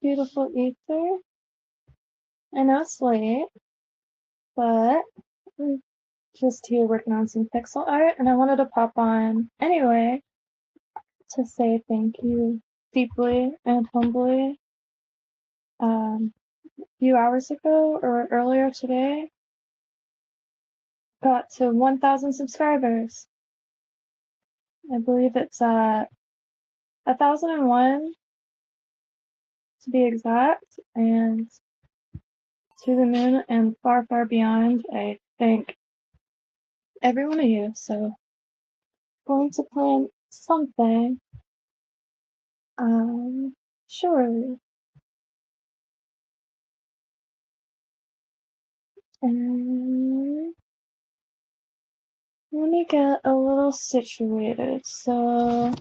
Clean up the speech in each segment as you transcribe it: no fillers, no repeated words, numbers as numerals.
beautiful ether. I know it's late, but I'm just here working on some pixel art, and I wanted to pop on anyway to say thank you deeply and humbly. A few hours ago or earlier today, got to 1,000 subscribers. I believe it's 1,001 to be exact, and to the moon and far, far beyond. I thank every one of you. So, going to plan something. Surely. And let me get a little situated. So,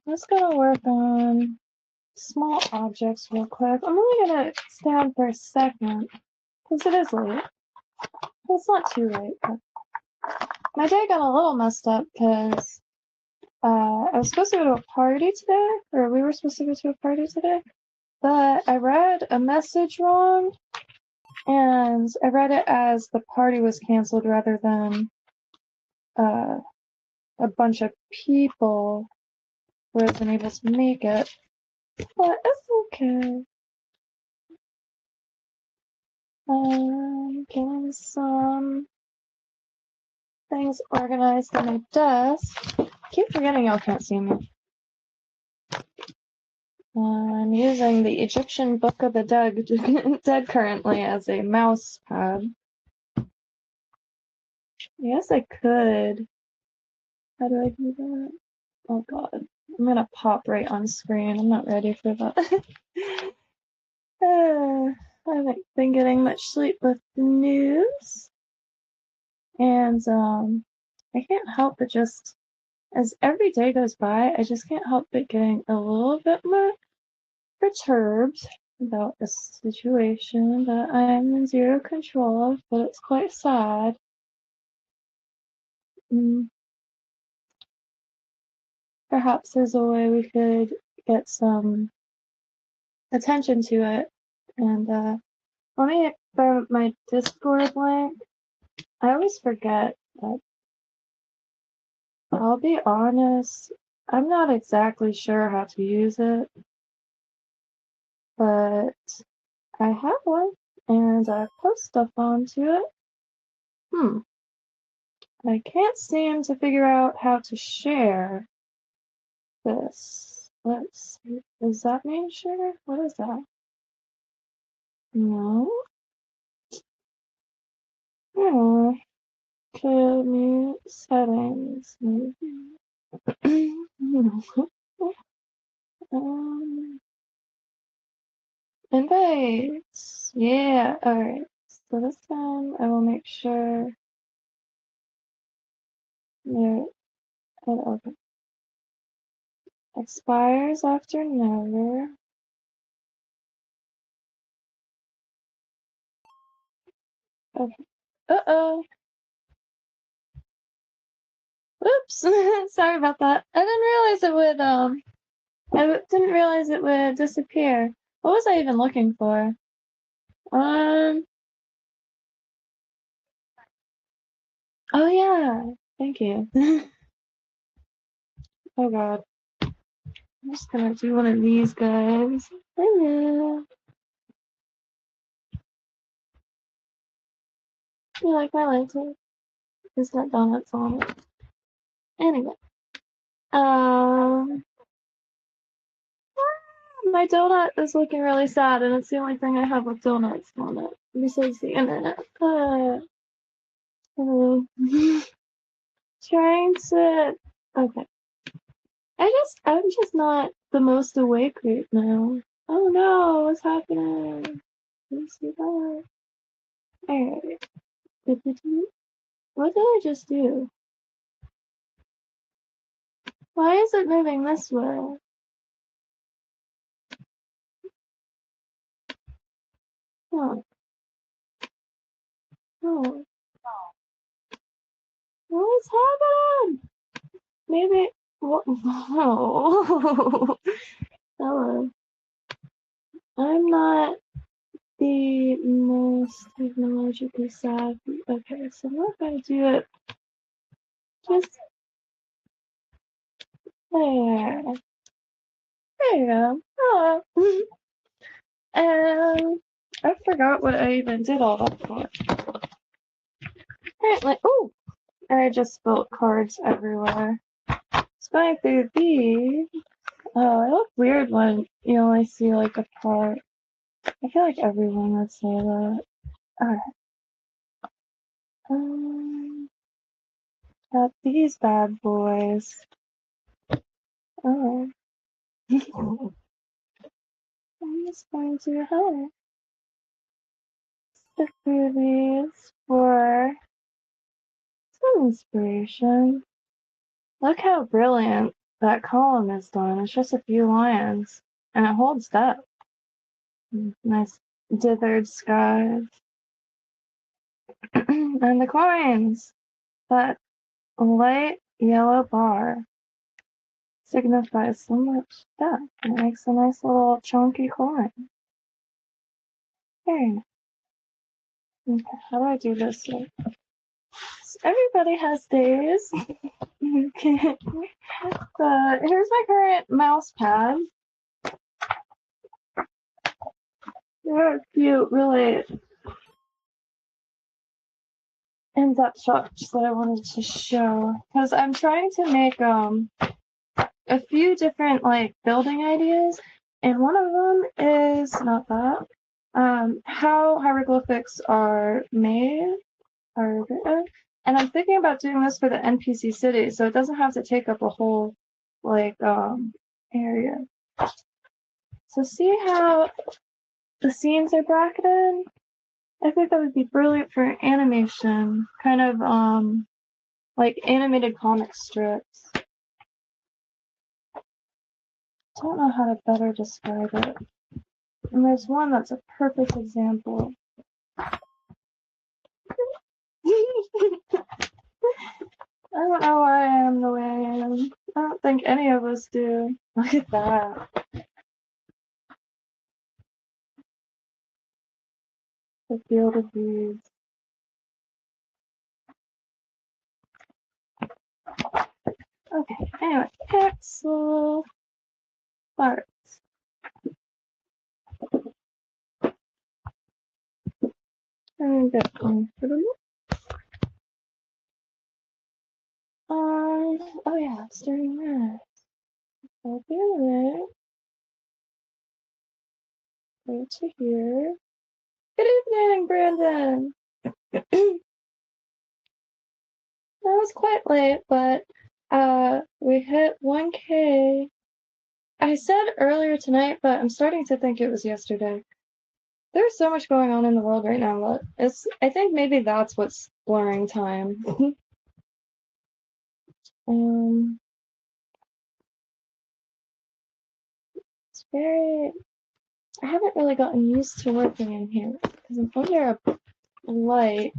let's go work on small objects real quick. I'm only gonna stay on for a second because it is late. Well, it's not too late, but my day got a little messed up because I was supposed to go to a party today, or we were supposed to go to a party today, but I read a message wrong, and I read it as the party was canceled rather than a bunch of people wasn't able to make it. But it's okay. Getting some things organized on my desk. I keep forgetting y'all can't see me. I'm using the Egyptian Book of the Dead currently as a mouse pad. Yes, I could. How do I do that? Oh god. I'm gonna pop right on screen. I'm not ready for that. I haven't been getting much sleep with the news. And I can't help but just, as every day goes by, I just can't help but getting a little bit more perturbed about a situation that I'm in zero control of, but it's quite sad. Perhaps there's a way we could get some attention to it. And let me throw my Discord link. I always forget that. I'll be honest, I'm not exactly sure how to use it, but I have one, and I post stuff onto it. I can't seem to figure out how to share this. Let's see. Does that mean share? What is that? No. Oh. Commute settings. Invites. Yeah. Alright. So this time I will make sure it open. Expires after never. Okay. Uh-oh. Oops. Sorry about that. I didn't realize it would disappear. What was I even looking for? Oh yeah. Thank you. Oh god. I'm just gonna do one of these guys. Hello. You like my lantern? It's got donuts on it. Anyway. My donut is looking really sad, and it's the only thing I have with donuts on it. Besides the internet. Hello. Trying to. Okay. I'm just not the most awake right now. Oh no, what's happening? Let's see that. Alright. What did I just do? Why is it moving this way? Oh. Oh. What's happening? Maybe. What? Oh. Hello. I'm not the most technologically savvy. Okay, so we're gonna do it just there. There you go. Oh. And I forgot what I even did all that for. Apparently, oh, I just spilled cards everywhere. It's going through these. Oh, it looks weird when you only see like a part. I feel like everyone would say that. Alright. Got these bad boys. Oh. I'm just going to help stick through these for some inspiration. Look how brilliant that column is done. It's just a few lines, and it holds depth. Nice dithered skies. And the coins! That light yellow bar signifies so much depth. It makes a nice little chunky coin. Very nice. Okay, how do I do this? Everybody has days. Okay. Here's my current mouse pad. There are a few really in-depth shots that I wanted to show because I'm trying to make a few different like building ideas, and one of them is not that how hieroglyphics are made or written. And I'm thinking about doing this for the NPC city, so it doesn't have to take up a whole like area. So see how the scenes are bracketed? I think that would be brilliant for animation, kind of like animated comic strips. Don't know how to better describe it. And there's one that's a perfect example. I don't know why I am the way I am. I don't think any of us do. Look at that. The field of weeds. Okay, anyway, pixel parts. And get comfortable. Oh yeah, it's doing that. I'll be there. Go to here. Good evening, Brandon. That was quite late, but we hit 1K. I said earlier tonight, but I'm starting to think it was yesterday. There's so much going on in the world right now that I think maybe that's what's blurring time. It's very. I haven't really gotten used to working in here because I'm under a light.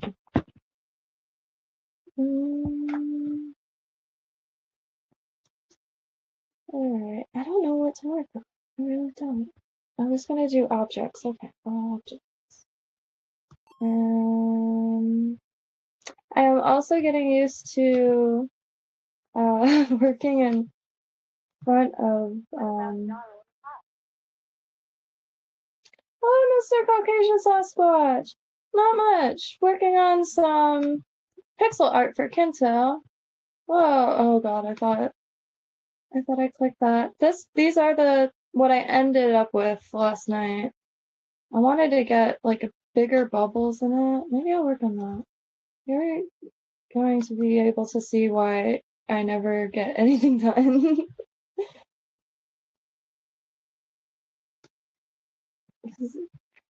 Alright, I don't know what to work on. I really don't. I was gonna do objects. Okay, objects. I am also getting used to working in front of oh, Mr. Caucasian Sasquatch! Not much. Working on some pixel art for Kynto. Whoa, oh god, I thought I clicked that. These are what I ended up with last night. I wanted to get like a bigger bubbles in it. Maybe I'll work on that. You're going to be able to see why I never get anything done.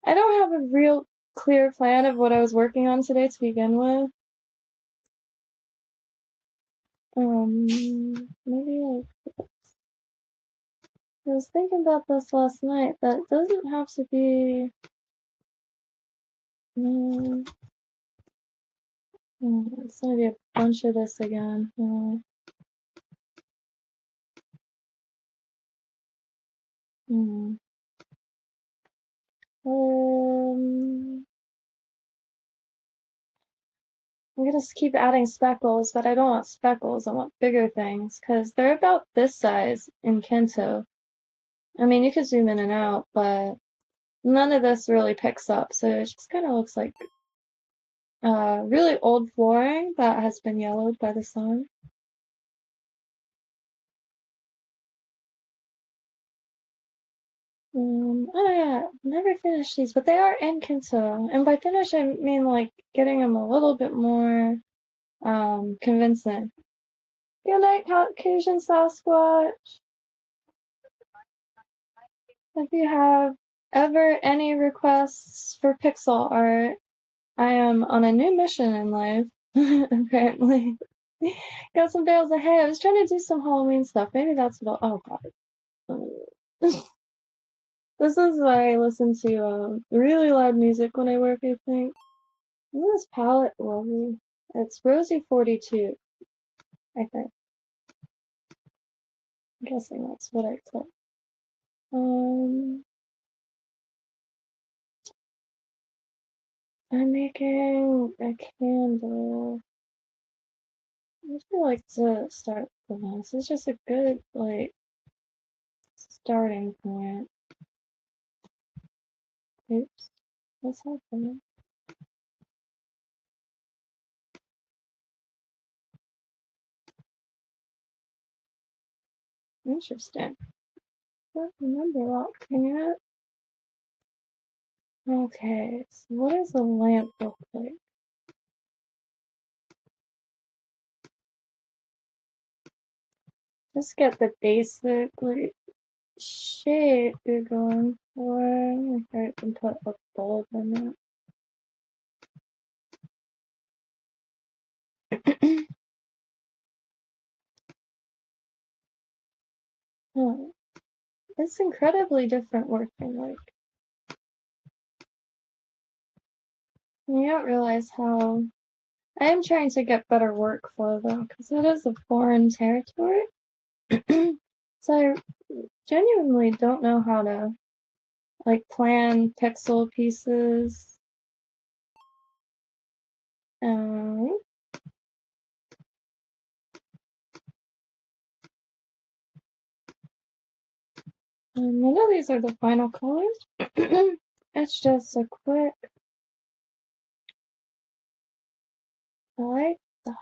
I don't have a real clear plan of what I was working on today to begin with. Maybe I was thinking about this last night. That doesn't have to be. It's gonna be a bunch of this again. I'm gonna just keep adding speckles, but I don't want speckles. I want bigger things because they're about this size in Kynto. I mean, you could zoom in and out, but none of this really picks up, so it just kind of looks like really old flooring that has been yellowed by the sun. Oh yeah, never finished these, but they are in Kynto. And by finish, I mean like getting them a little bit more convincing. Good night, Caucasian Sasquatch. If you have ever any requests for pixel art, I am on a new mission in life, apparently. Got some bales of hay. I was trying to do some Halloween stuff. Maybe that's what oh god. This is why I listen to really loud music when I work, I think. Isn't this palette lovely? It's Rosie 42, I think. I'm guessing that's what I clicked. I'm making a candle. I feel like to start with this. It's just a good, like, starting point. Oops. What's happening? Interesting. I don't remember locking it. Okay, so what does the lamp look like? Just get the basic, like, shape you're going for. I can put a bulb in it. Oh, it's incredibly different working, like, you don't realize how I am trying to get better workflow though, because it is a foreign territory. So I genuinely don't know how to like plan pixel pieces. Um, I know these are the final colors. It's just a quick, I like the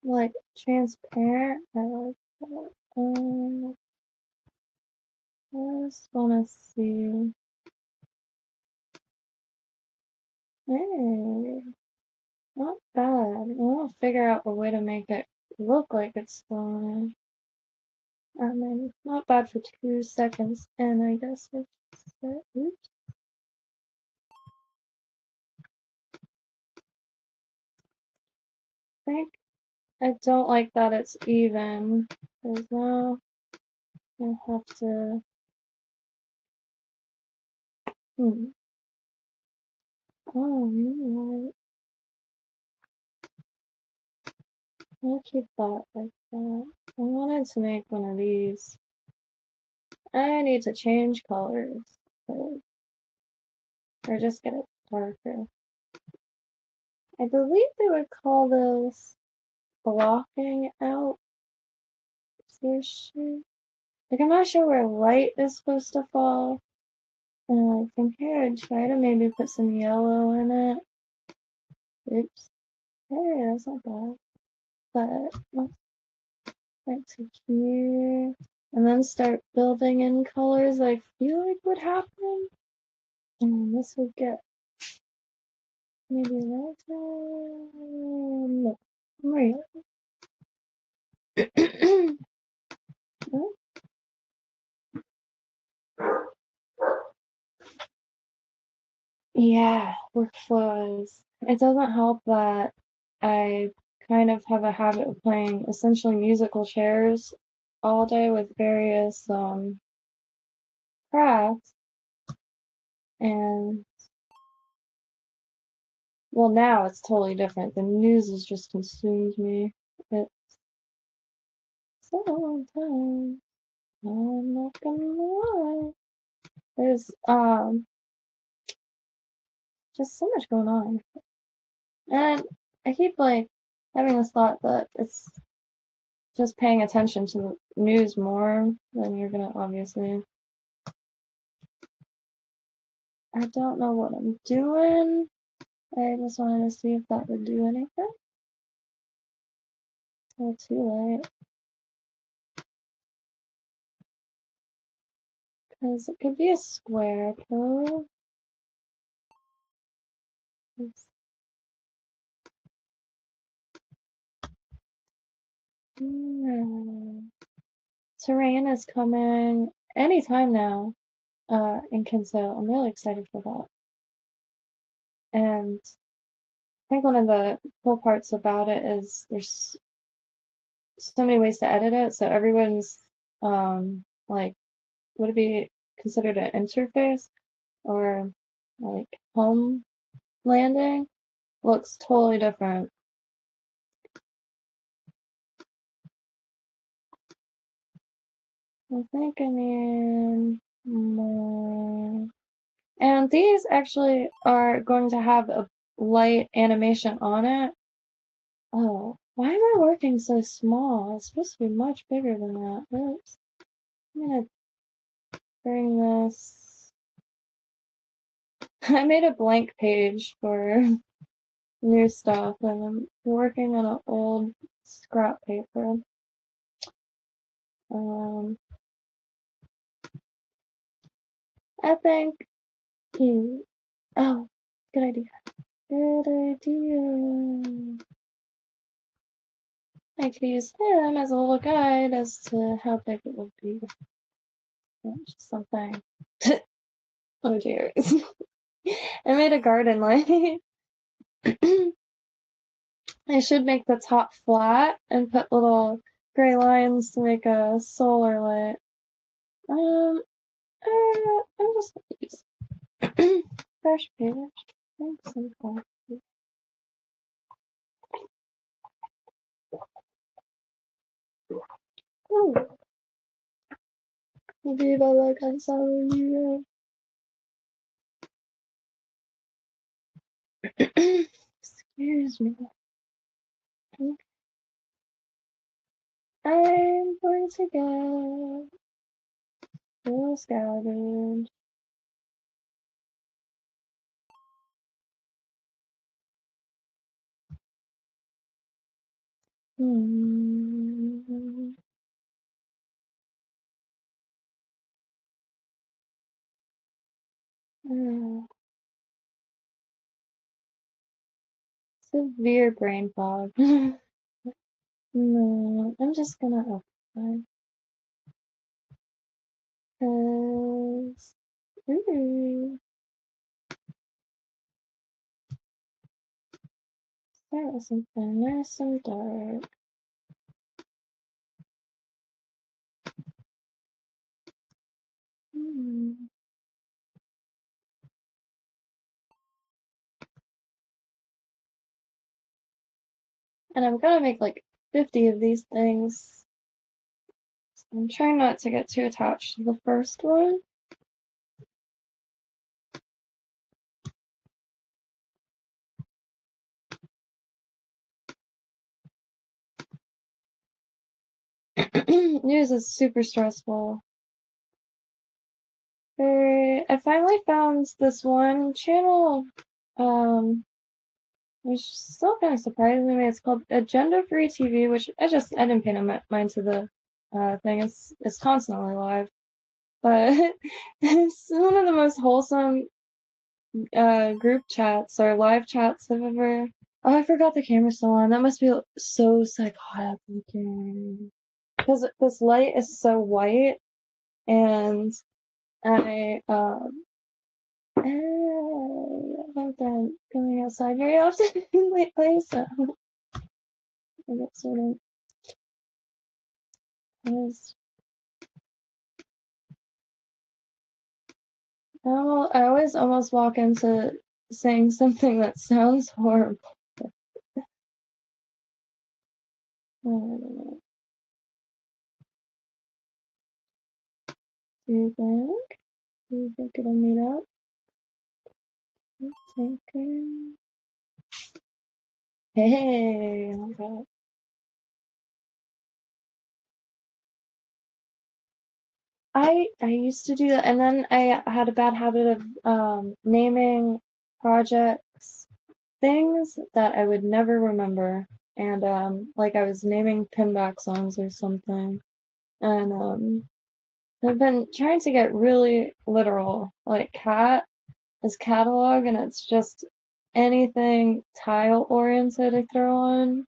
like transparent. I like that. I just want to see. Hey, not bad. I want to figure out a way to make it look like it's glowing. I mean, not bad for 2 seconds, and I guess it's oops. I think I don't like that it's even, because now I have to, oh, right. I'll keep that like that. I wanted to make one of these. I need to change colors, or just get it darker. I believe they would call this blocking out. Like, I'm not sure where light is supposed to fall. And from here, I'd try to maybe put some yellow in it. Oops. Hey, that's not bad. But let's back to here. And then start building in colors I feel like would happen. And this would get maybe right there. No. Right. Yeah, workflows. It doesn't help that I kind of have a habit of playing essentially musical chairs all day with various crafts, and well, now it's totally different. The news has just consumed me. It's so long time. I'm not gonna lie. There's just so much going on. And I keep like having this thought that it's just paying attention to the news more than you're gonna obviously. I don't know what I'm doing. I just wanted to see if that would do anything. Oh, too late. Because it could be a square pose. Terrain is coming anytime now in Kynto. I'm really excited for that. And I think one of the cool parts about it is there's so many ways to edit it. So everyone's like, would it be considered an interface or like home landing? Looks totally different. I think I need more. And these actually are going to have a light animation on it. Oh, why am I working so small? It's supposed to be much bigger than that. Oops. I'm gonna bring this. I made a blank page for new stuff and I'm working on an old scrap paper. I think. Oh, good idea. Good idea. I could use him as a little guide as to how big it would be. Just something. Oh dear. I made a garden light. I should make the top flat and put little gray lines to make a solar light. I'm just gonna use fresh page. Thanks and coffee. Oh, viva la canción. Excuse me. I'm going to get full scouted. Severe brain fog. No, I'm just gonna apply. Cause, start with something nice and dark. And I'm gonna make like 50 of these things. I'm trying not to get too attached to the first one. News is super stressful. I finally found this one channel, which still kind of surprising me. It's called Agenda Free TV, which I didn't pay no mind to the thing. It's constantly live, but it's one of the most wholesome group chats or live chats I've ever. Oh, I forgot the camera's still on. That must be so psychotic looking. Because this light is so white, and I haven't been going outside very often lately, so I get sort of is. I always almost walk into saying something that sounds horrible. I don't know. Do you think? Do you think it'll meet up? Thinking. Hey, oh my God. I used to do that, and then I had a bad habit of naming projects things that I would never remember. And like I was naming pinback songs or something. And I've been trying to get really literal. Like cat is catalog, and it's just anything tile oriented I throw on.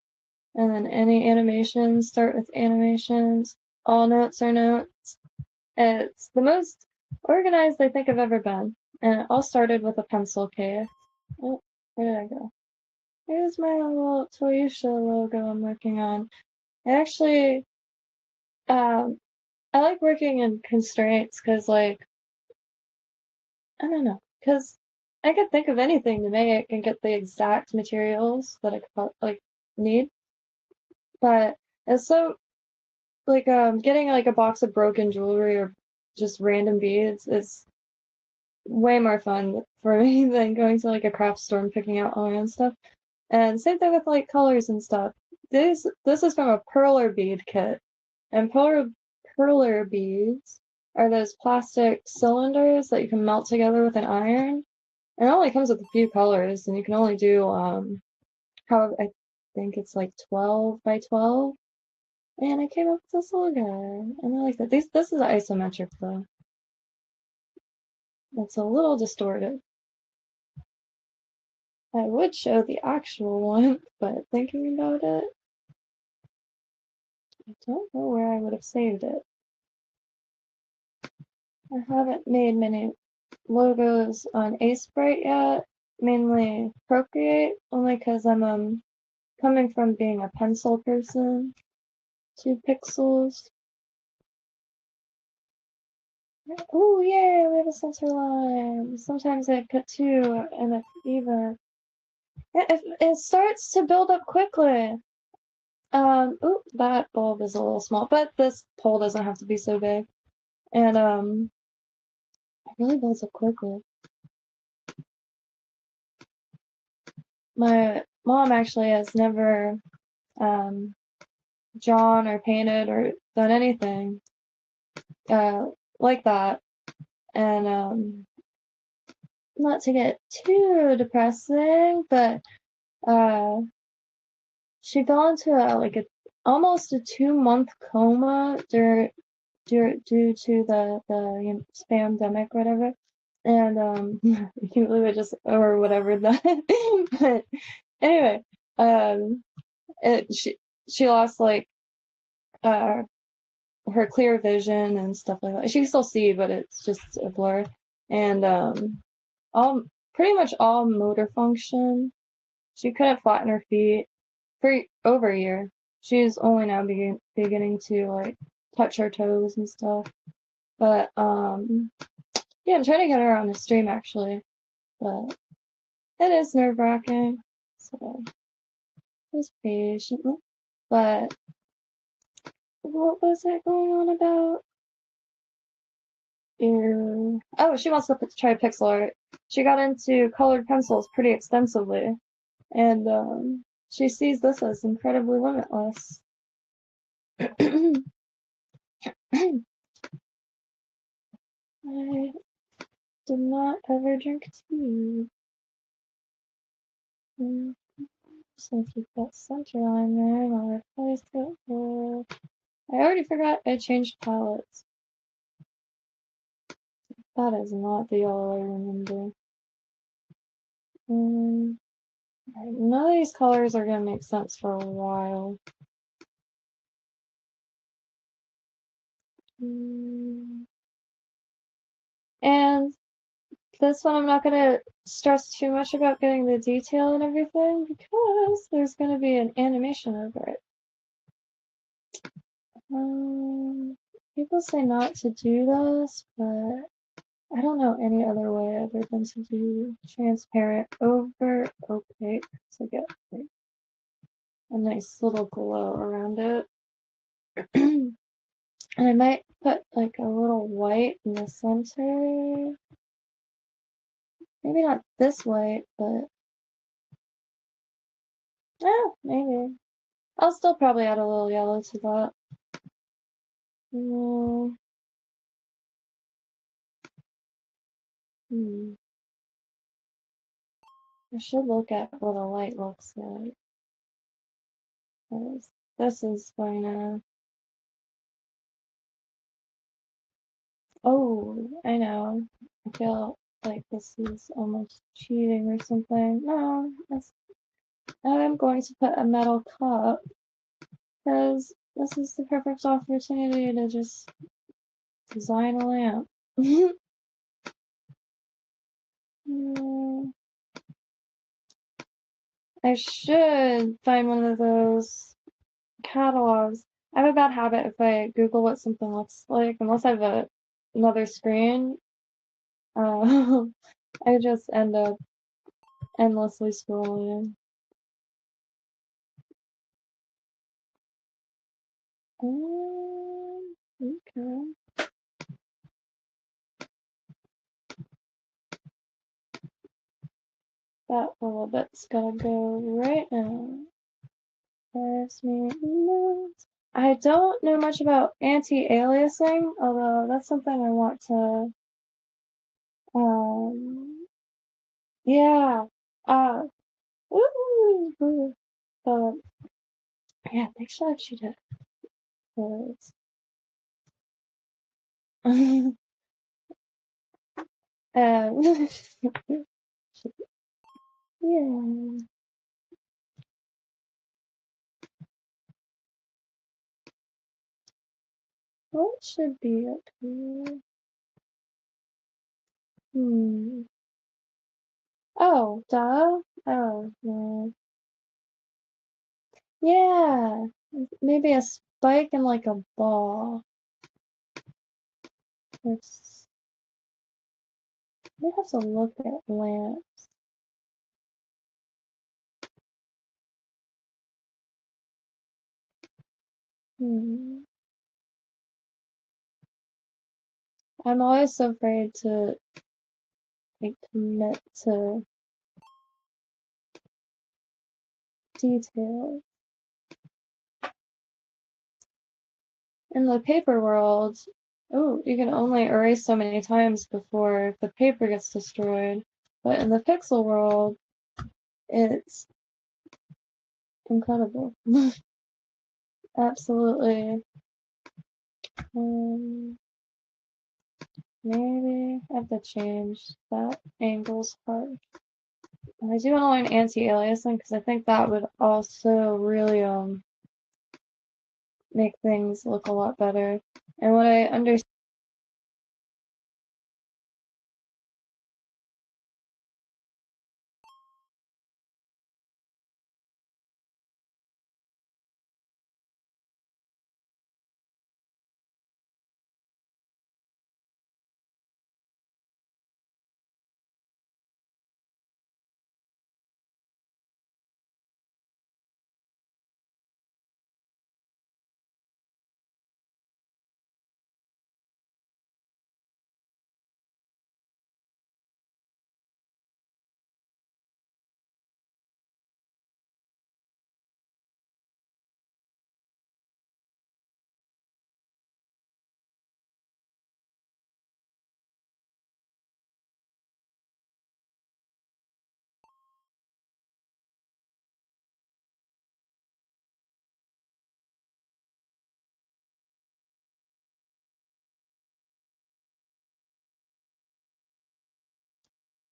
And then any animations start with animations. All notes are notes. It's the most organized I think I've ever been. And it all started with a pencil case. Oh, where did I go? Here's my little Toyusha logo I'm working on. I actually, I like working in constraints because, like, I don't know, because I could think of anything to make and get the exact materials that I could, like, need. But it's so, like, getting, like, a box of broken jewelry or just random beads is way more fun for me than going to, like, a craft store and picking out all around stuff. And same thing with like colors and stuff. This is from a perler bead kit. And perler beads are those plastic cylinders that you can melt together with an iron. And it only comes with a few colors, and you can only do how I think it's like 12 by 12. And I came up with this little guy. And I like that. This is isometric though. It's a little distorted. I would show the actual one, but thinking about it, I don't know where I would have saved it. I haven't made many logos on Acebright yet, mainly Procreate, only because I'm coming from being a pencil person to pixels. Oh yeah, we have a center line. Sometimes I put two and it's even. It starts to build up quickly. Oh, that bulb is a little small, but this pole doesn't have to be so big. And it really builds up quickly. My mom actually has never drawn or painted or done anything like that. And not to get too depressing, but she fell into almost a 2-month coma due to the spamdemic or whatever. And you really just or whatever that. But anyway, she lost uh her clear vision and stuff like that. She can still see, but it's just a blur. And all pretty much all motor function. She couldn't flatten her feet for over a year. She's only now beginning to like touch her toes and stuff. But yeah, I'm trying to get her on the stream actually, but it is nerve-wracking. So just patient. But what was it going on about? Oh, she wants to try pixel art. She got into colored pencils pretty extensively, and she sees this as incredibly limitless. I did not ever drink tea. So keep that center line there, and I'll replace it with. I already forgot I changed palettes. That is not the yellow I remember. None of these colors are gonna make sense for a while. And this one I'm not gonna stress too much about getting the detail and everything because there's gonna be an animation over it. People say not to do this, but I don't know any other way other than to do transparent over opaque to get like, a nice little glow around it. And I might put like like a little white in the center. Maybe not this white, but maybe. I'll still probably add a little yellow to that. Mm, I should look at what a light looks like. This is going to. Oh, I know. I feel like this is almost cheating or something. No, I'm going to put a metal cup because this is the perfect opportunity to just design a lamp. Mm, I should find one of those catalogs. I have a bad habit if I Google what something looks like, unless I have another screen, I just end up endlessly scrolling. Okay. That little bit's gotta go right now. There's me. I don't know much about anti-aliasing, although that's something I want to, yeah. Uh, but yeah, make sure that you did. 'Cause yeah. What should be up here? Oh, duh. Oh, no. Yeah. Maybe a spike and like a ball. It's, we have to look at lamps. I'm always so afraid to like commit to detail. In the paper world, oh, you can only erase so many times before the paper gets destroyed. But in the pixel world, it's incredible. Absolutely. Maybe I have to change that angles part. And I do want to learn anti-aliasing because I think that would also really make things look a lot better. And what I understand.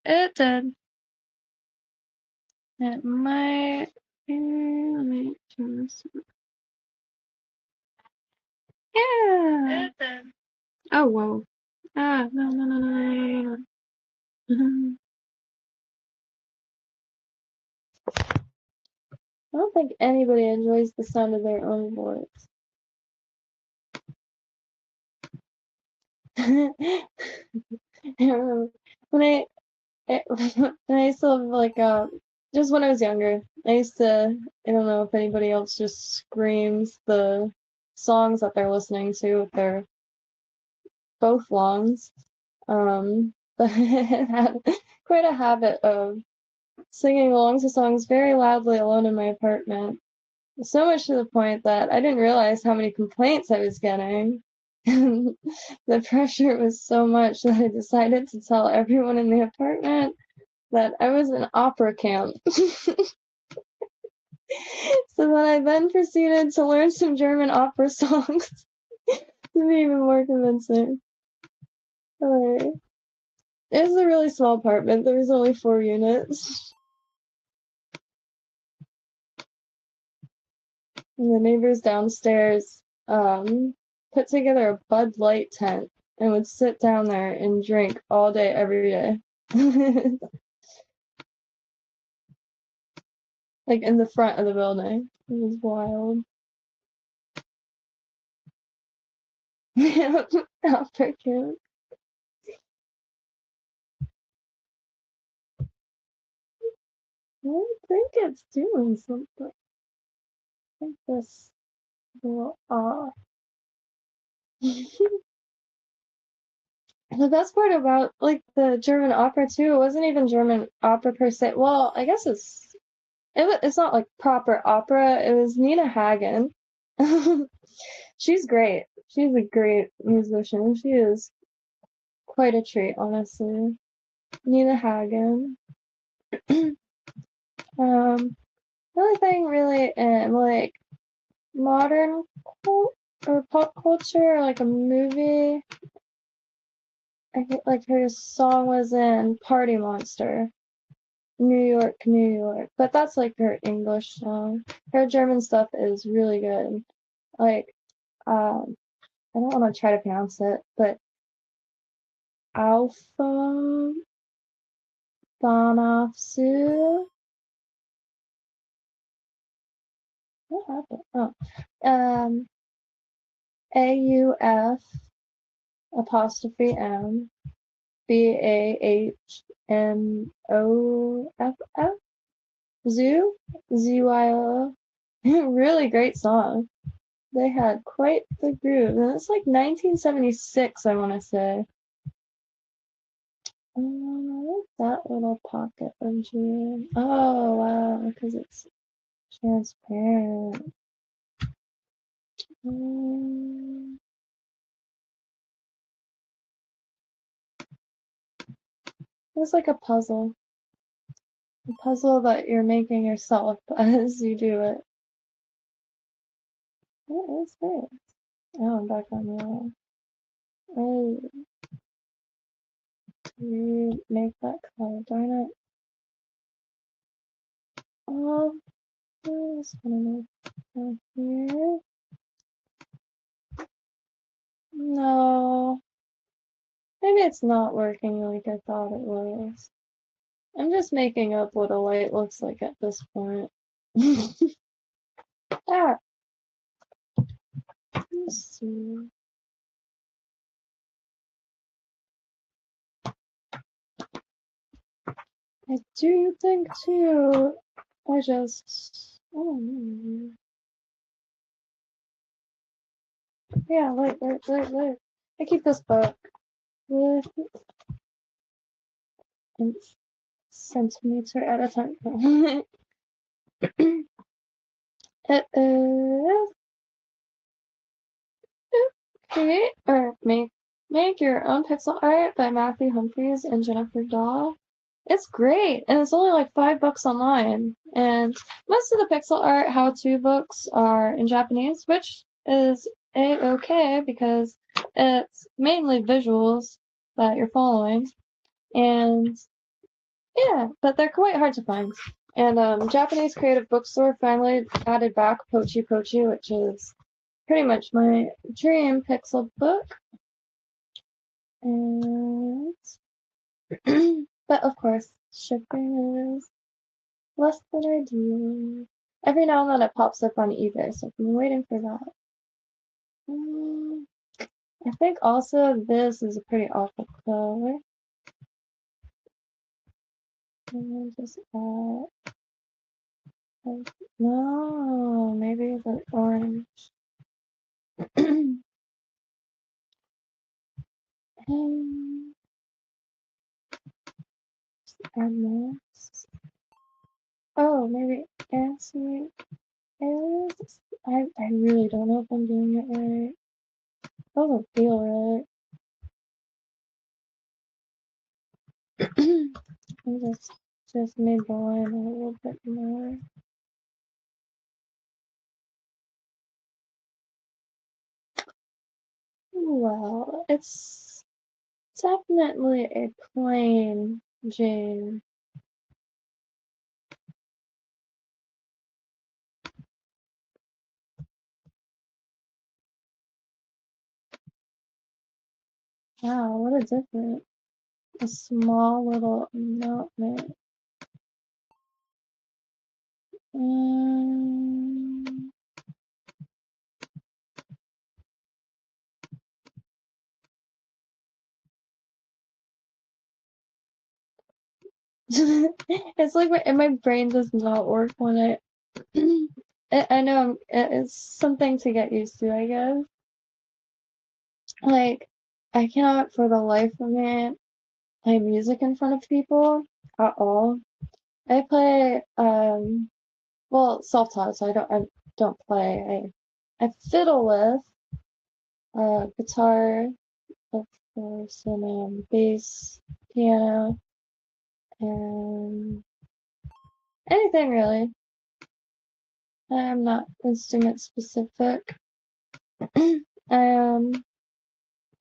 It did. It might. Let me turn this on. Yeah. It did. Oh, whoa. Ah, no, no, no, no, no, no, no, no. I don't think anybody enjoys the sound of their own voice. I remember when when I used to live like just when I was younger, I used to, I don't know if anybody else just screams the songs that they're listening to with their both lungs. But it had quite a habit of singing along to songs very loudly alone in my apartment. So much to the point that I didn't realize how many complaints I was getting. And the pressure was so much that I decided to tell everyone in the apartment that I was in opera camp. So then I then proceeded to learn some German opera songs to be even more convincing. Alright. It was a really small apartment. There was only 4 units. And the neighbors downstairs put together a Bud Light tent and would sit down there and drink all day, every day. Like in the front of the building. It was wild. After camp. I think it's doing something. I think this will off. The best part about like the German opera too, it wasn't even German opera per se. Well, I guess it's not like proper opera. It was Nina Hagen. She's great. She's a great musician. She is quite a treat, honestly. Nina Hagen. The only thing really in like modern or pop culture, like a movie, I think like her song was in Party Monster. New York, New York. But that's like her English song. Her German stuff is really good. Like, I don't want to try to pronounce it, but Alpha Banafsu. What happened? Oh, AUF apostrophe M BAHMOFF Zoo ZYO. Really great song. They had quite the groove, and it's like 1976, I want to say. That little pocket of June. Oh wow, because it's transparent. It's like a puzzle. A puzzle that you're making yourself as you do it. What is this? Oh, I'm back on yellow. Oh, you make that color, darn it. Oh, this one here. No. Maybe it's not working like I thought it was. I'm just making up what a light looks like at this point. Ah, let's see. I do think too. I just. Oh no. Yeah, light. I keep this book with a centimeter at a time. It is create or make your own pixel art by Matthew Humphreys and Jennifer Dahl. It's great, and it's only like $5 online. And most of the pixel art how-to books are in Japanese, which is a-okay because it's mainly visuals that you're following. And yeah, but they're quite hard to find. And Japanese Creative Bookstore finally added back Pochi Pochi, which is pretty much my dream pixel book. And but of course, shipping is less than ideal. Every now and then it pops up on eBay, so I've been waiting for that. I think also this is a pretty awful color. Just no, maybe the orange. Immerse. Oh, maybe anti alias? I really don't know if I'm doing it right. Doesn't feel right. I just made the line a little bit more. Well, it's definitely a plain Jane. Wow, what a difference. A small little nutmeg. Um, it's like my brain does not work when I know it's something to get used to, I guess. Like, I cannot for the life of me play music in front of people at all. I play, well, self-taught, so I don't play. I fiddle with, guitar, of course, and bass, piano, and anything really. I'm not instrument specific. I am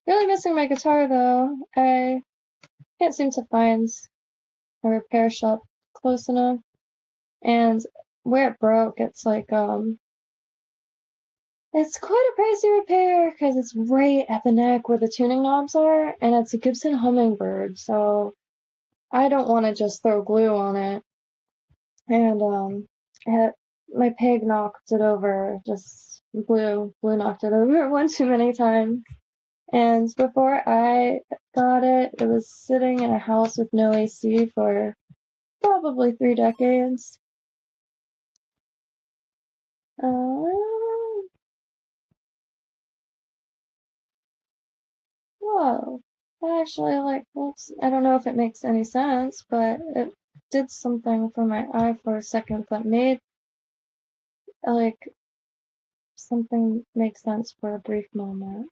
really missing my guitar though. I can't seem to find a repair shop close enough. And where it broke, it's quite a pricey repair because it's right at the neck where the tuning knobs are, and it's a Gibson Hummingbird, so I don't want to just throw glue on it. And it, my pig knocked it over, just glue knocked it over one too many times. And before I got it, it was sitting in a house with no AC for probably 3 decades. Um, Whoa. Actually, like, whoops, I don't know if it makes any sense, but it did something for my eye for a second that made, like, something make sense for a brief moment.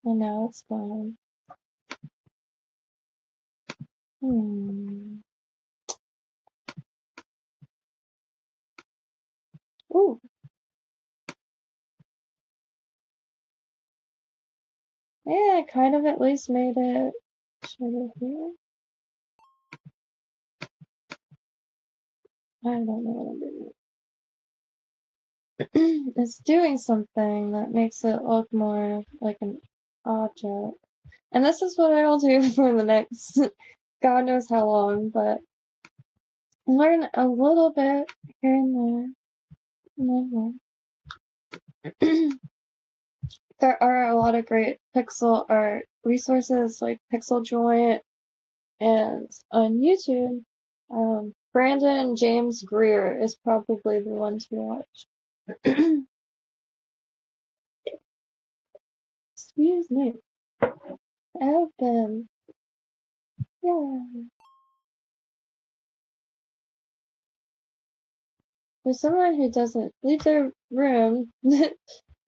And now it's gone. Hmm. Ooh. Yeah, it kind of at least made it. Should it here? I don't know what I'm doing. It's doing something that makes it look more like an object. And this is what I will do for the next God knows how long, but learn a little bit here and there. There are a lot of great pixel art resources like Pixel Joint and on YouTube. Brandon James Greer is probably the one to watch. Excuse me. I've been, yeah. For someone who doesn't leave their room,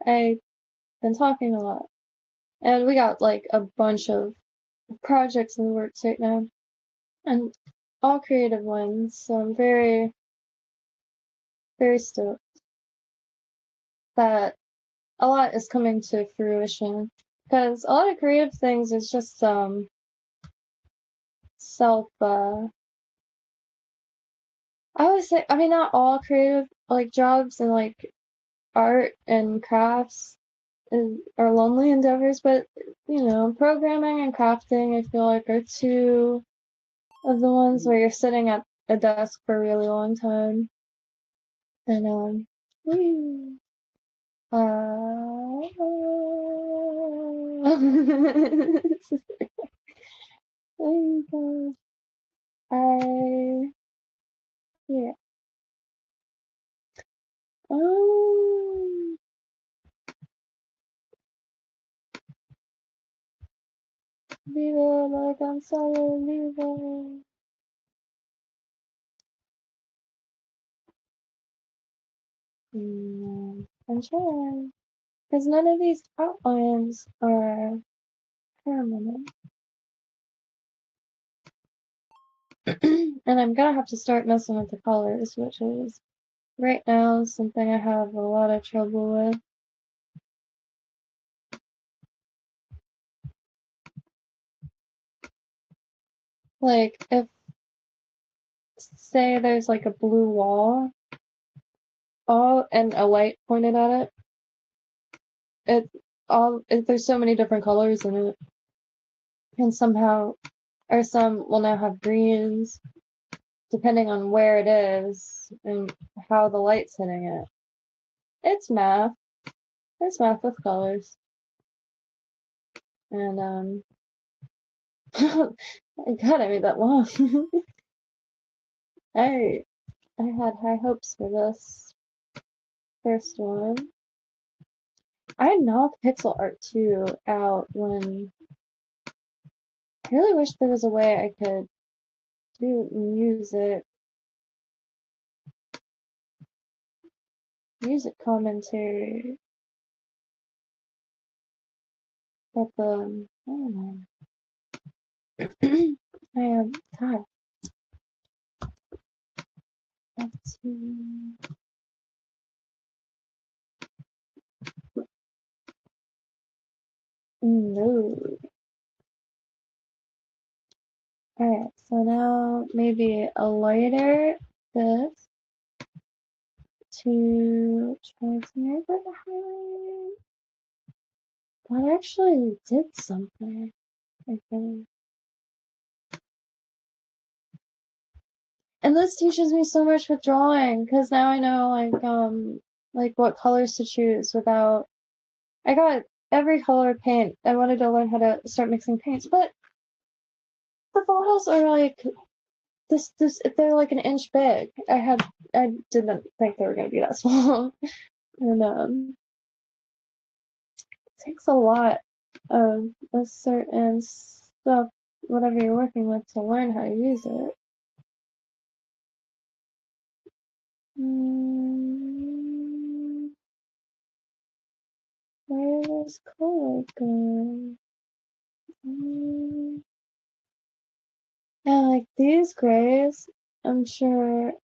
I've been talking a lot. And we got like a bunch of projects in the works right now, and all creative ones. So I'm very, very stoked that a lot is coming to fruition. Because a lot of creative things is just self. I always say, I mean, not all creative like jobs and like art and crafts are lonely endeavors, but programming and crafting, I feel like are two of the ones where you're sitting at a desk for a really long time. And whee, oh my gosh. Yeah. Um, Viva like I'm so viva. I'm sure. Because none of these outlines are permanent. And I'm gonna have to start messing with the colors, which is right now something I have a lot of trouble with. Like, if, say, there's like a blue wall, and a light pointed at there's so many different colors in it, and somehow, or some will now have greens, depending on where it is and how the light's hitting it. It's math. It's math with colors. And, God, I made that long. I had high hopes for this first one. I knocked pixel art 2 out when I really wish there was a way I could do music commentary, but I don't know. I am God. Let's see. No. Alright, so now maybe a lighter this to try to make it a highlight. That actually did something, I think. And this teaches me so much with drawing, because now I know like what colors to choose without. I got every color paint. I wanted to learn how to start mixing paints, but the bottles are like this they're like an inch big. I didn't think they were gonna be that small. And it takes a lot of a certain stuff, whatever you're working with, to learn how to use it. Where does color go? Yeah, like these grays, I'm sure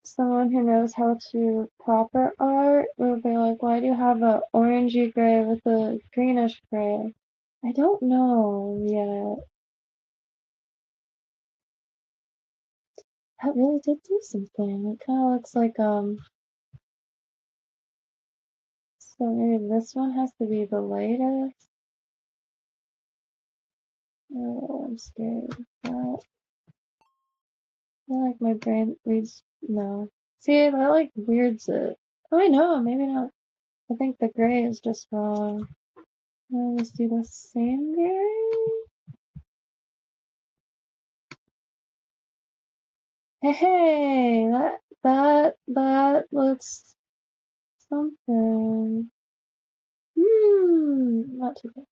someone who knows how to proper art will be like, why do you have a orangey gray with a greenish gray? I don't know yet. That really did do something. It kind of looks like, so maybe this one has to be the lightest. Oh, I'm scared of that. I feel like my brain reads, no. See, that like weirds it. Oh, I know, maybe not. I think the gray is just wrong. Let's do the same gray. Hey, that looks something. Not too bad.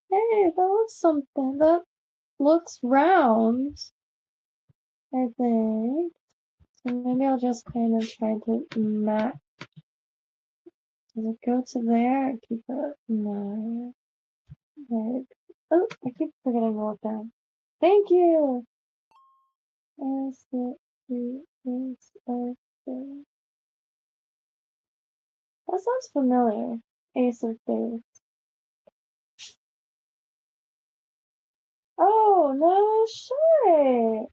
Hey, that looks something. That looks round, I think. So maybe I'll just kind of try to match. Does it go to there? Or keep it? No. Like, oh, I keep forgetting to look down. Thank you. As the is of the. That sounds familiar. Ace of Spades. Oh, no shit.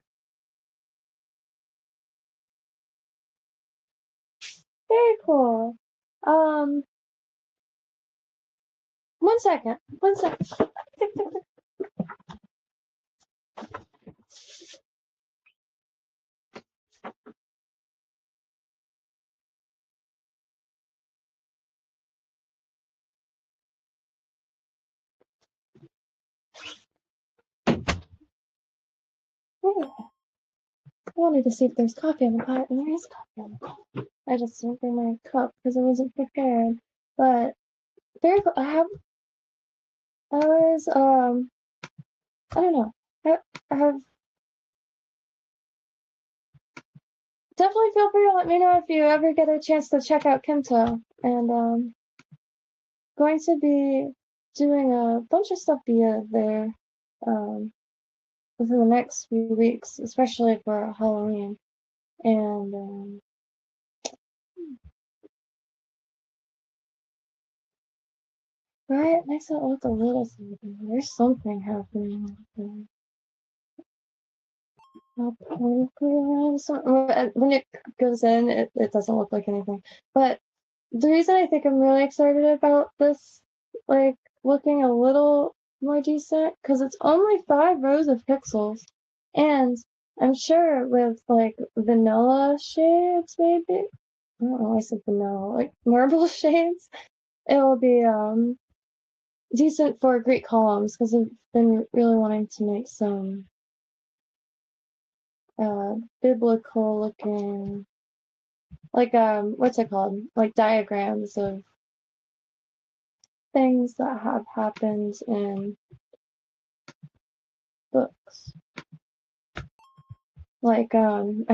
Very cool. Um, 1 second. 1 second. I wanted to see if there's coffee in the pot, and there is coffee in the pot. I just didn't bring my cup because I wasn't prepared. But very cool. I was I don't know. I have definitely feel free to let me know if you ever get a chance to check out Kynto. And going to be doing a bunch of stuff via there um, within the next few weeks, especially for Halloween. And right, makes it look a little something. There's something happening. When it goes in, it doesn't look like anything. But the reason I think I'm really excited about this, like, looking a little more decent, because it's only 5 rows of pixels. And I'm sure with, like, vanilla shades, maybe? I don't know why I said vanilla. Like, marble shades, it will be, decent for Greek columns, because I've been really wanting to make some, biblical looking, like, what's it called? Like, diagrams of things that have happened in books. Like, I'm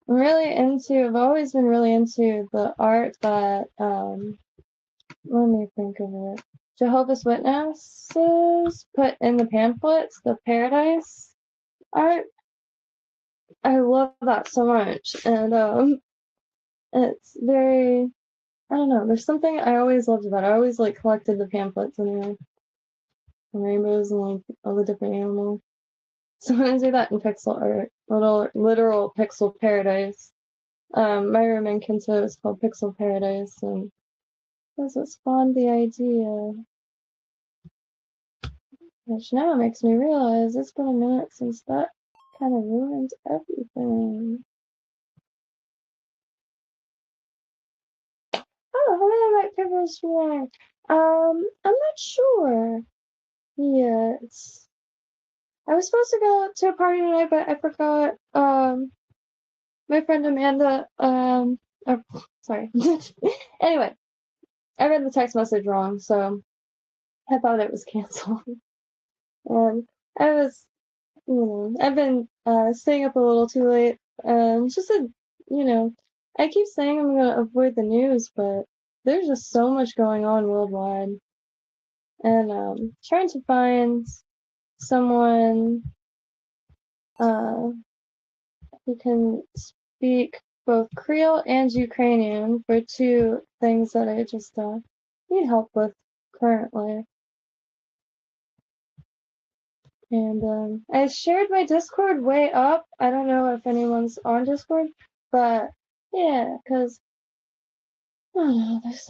really into, I've always been really into the art that, let me think of it. Jehovah's Witnesses put in the pamphlets, the paradise art. I love that so much. And, it's very, I don't know, there's something I always loved about it. I always, like, collected the pamphlets anyway. The rainbows and, like, all the different animals. So I'm gonna do that in pixel art, literal pixel paradise. My room in Kynto is called Pixel Paradise, and because it spawned the idea, which now makes me realize it's been a minute since that kind of ruined everything. Oh, how many white papers were? I'm not sure yet. I was supposed to go to a party tonight, but I forgot. My friend Amanda, oh, sorry. Anyway, I read the text message wrong, so I thought it was canceled. And I was, I've been staying up a little too late. Just a, I keep saying I'm gonna avoid the news, but there's just so much going on worldwide. And trying to find someone who can speak both Creole and Ukrainian for 2 things that I just need help with currently. And I shared my Discord way up. I don't know if anyone's on Discord, but yeah, because I don't know, it's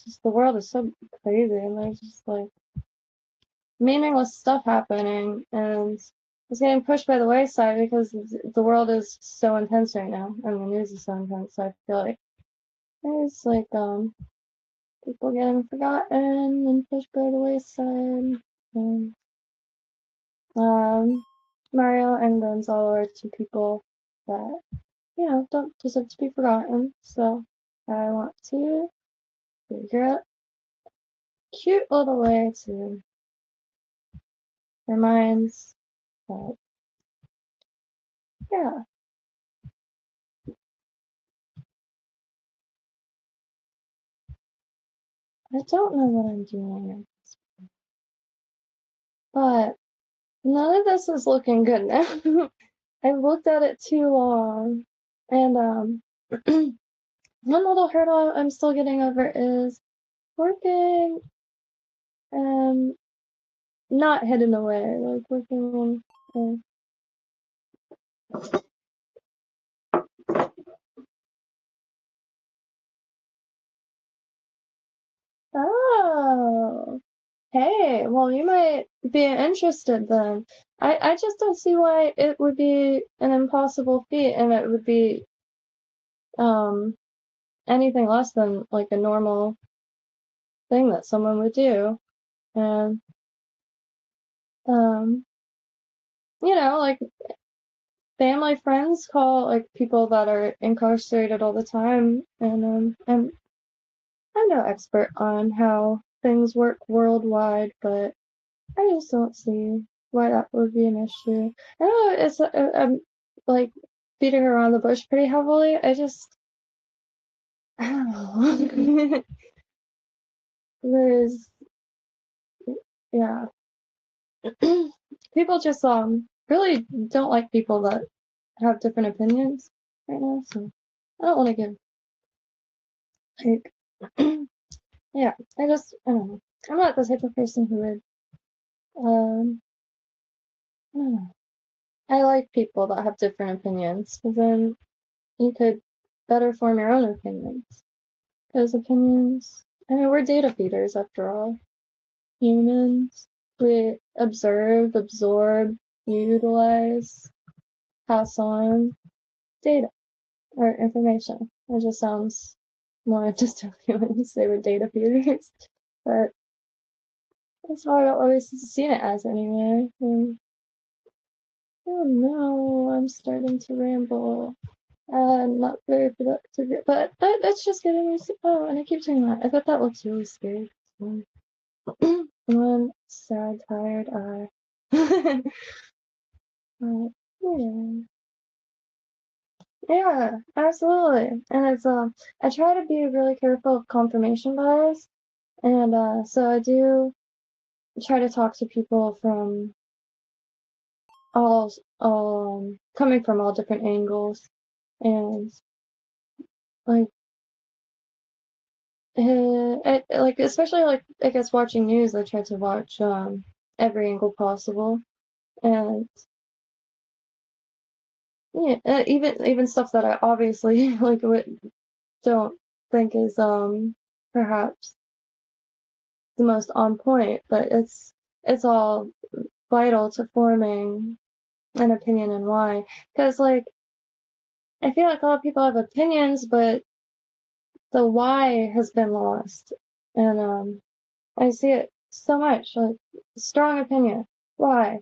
just the world is so crazy, and there's just like meaningless stuff happening, and it's getting pushed by the wayside because the world is so intense right now, and the news is so intense. So I feel like there's like people getting forgotten and pushed by the wayside. And Mario and Gonzalo are 2 people that, don't deserve to be forgotten. So I want to figure out a cute little way to remind that, yeah, I don't know what I'm doing, but none of this is looking good now. I've looked at it too long. And one little hurdle I'm still getting over is working not hidden away, like working on oh, hey, well, you might be interested then. I just don't see why it would be an impossible feat, and it would be um anything less than like a normal thing that someone would do. And um like family friends call like people that are incarcerated all the time, and I'm no expert on how things work worldwide, but I just don't see why that would be an issue. I know it's I'm like beating around the bush pretty heavily. I don't know. There's yeah. People just really don't like people that have different opinions right now, so I don't want to give like yeah, I don't know. I'm not the type of person who would I don't know. I like people that have different opinions because then you could better form your own opinions. Because opinions, I mean, we're data feeders after all. Humans, we observe, absorb, utilize, pass on data or information. It just sounds more dystopian when you say we're data feeders, but that's how I've always seen it as anyway. Oh no, I'm starting to ramble. Not very productive, but that's just getting me. Oh, and I keep saying that. I bet that looks really scary. One sad, tired eye. Yeah. Yeah, absolutely. And it's I try to be really careful of confirmation bias, and so I do try to talk to people from all coming from all different angles, and like like especially like I guess watching news, I try to watch every angle possible, and yeah, even stuff that I obviously like don't think is perhaps the most on point, but it's all vital to forming an opinion and why. Because like I feel like a lot of people have opinions, but the why has been lost, and I see it so much like strong opinion. Why?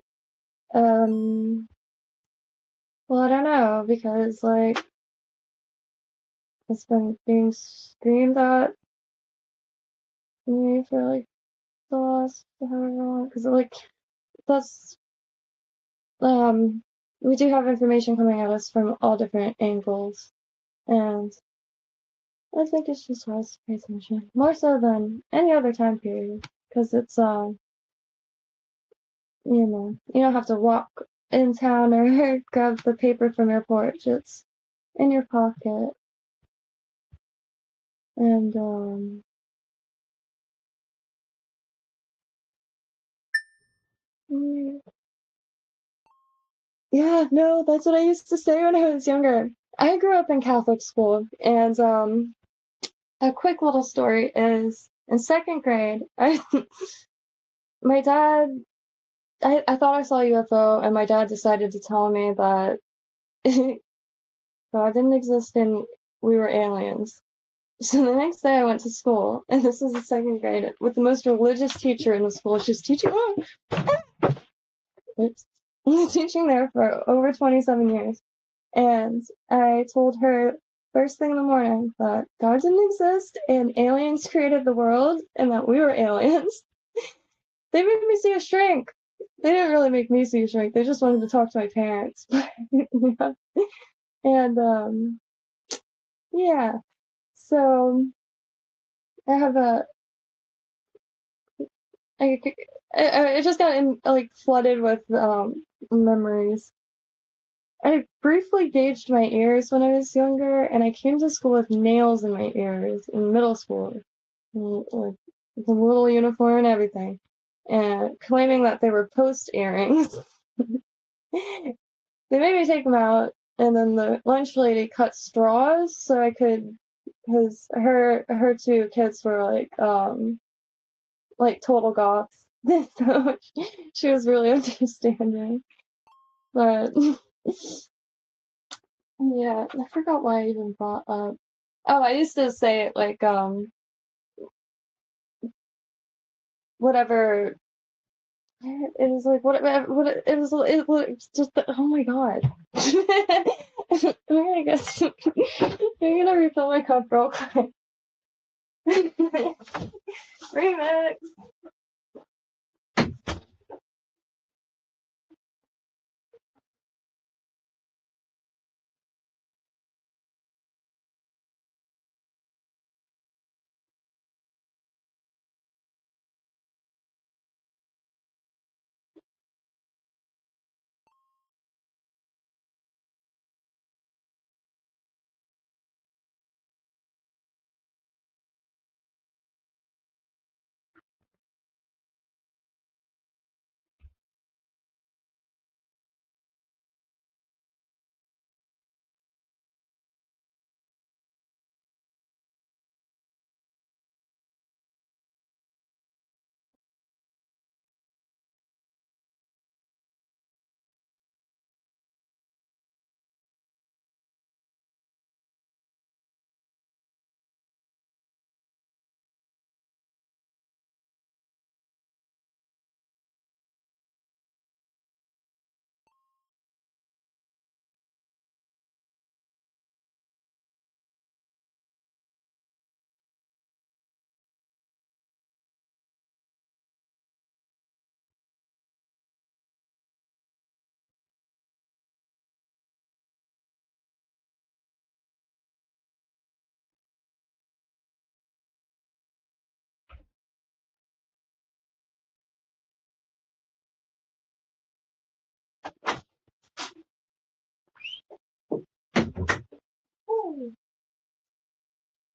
Um, well, I don't know because like it's been being screamed at me for like the last however long. Because like that's we do have information coming at us from all different angles, and I think it's just wise to pay attention more so than any other time period because it's you don't have to walk in town or grab the paper from your porch. It's in your pocket, and mm, yeah, no, that's what I used to say when I was younger. I grew up in Catholic school, and a quick little story is in second grade, my dad, I thought I saw a UFO, and my dad decided to tell me that God didn't exist and we were aliens. So the next day I went to school, and this is the second grade, with the most religious teacher in the school. She was teaching, oops, teaching there for over 27 years. And I told her first thing in the morning that God didn't exist and aliens created the world and that we were aliens. They made me see a shrink. They didn't really make me see a shrink. They just wanted to talk to my parents. Yeah. And yeah. So I have I, I just got like flooded with memories. I briefly gauged my ears when I was younger, and I came to school with nails in my ears in middle school, like with a little uniform and everything, and claiming that they were post earrings. They made me take them out, and then the lunch lady cut straws so I could, because her two kids were like total goths. So she was really understanding. But yeah, I forgot why I even brought up. Oh, I used to say it like whatever. It was like what it was just oh my god. I'm gonna guess. I'm gonna refill my cup real quick. Remix.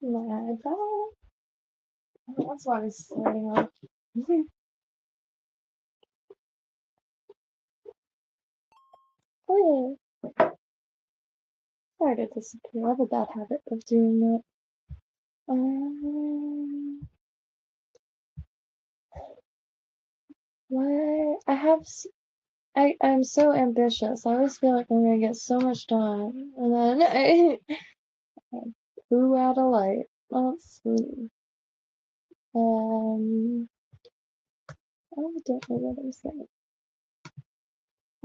my God. That's why I'm starting off. Oh, sorry to disappear. I have a bad habit of doing that. What? I'm so ambitious. I always feel like I'm gonna get so much done, and then I blew out a light. Let's see. I don't know what I'm saying.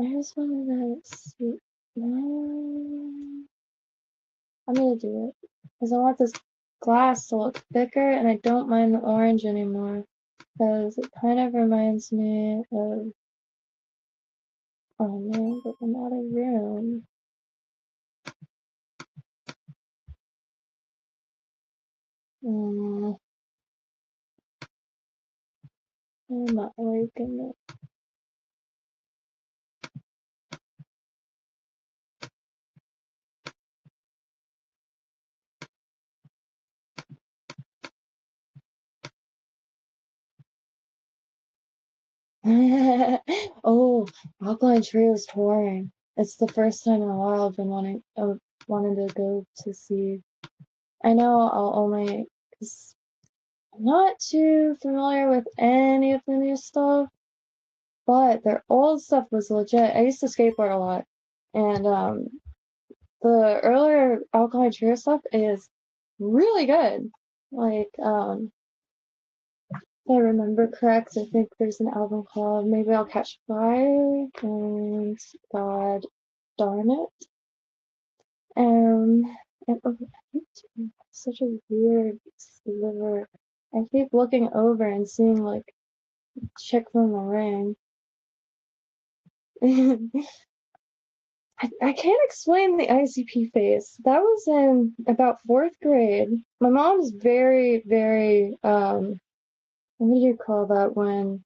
I just wanted to see. I'm gonna do it because I want this glass to look thicker, and I don't mind the orange anymore because it kind of reminds me of. Oh man, but I'm out of room. Mm, I'm not liking it. Oh, Alkaline Trio is touring. It's the first time in a while I've been wanting to go to see. I know I'll only, cause I'm not too familiar with any of the new stuff, but their old stuff was legit. I used to skateboard a lot, and the earlier Alkaline Trio stuff is really good. Like, if I remember correct, I think there's an album called Maybe I'll Catch Fire and God Darn It. And oh, I keep such a weird sliver. I keep looking over and seeing like Chick from the Ring. I can't explain the ICP phase. That was in about fourth grade. My mom's very, very what do you call that when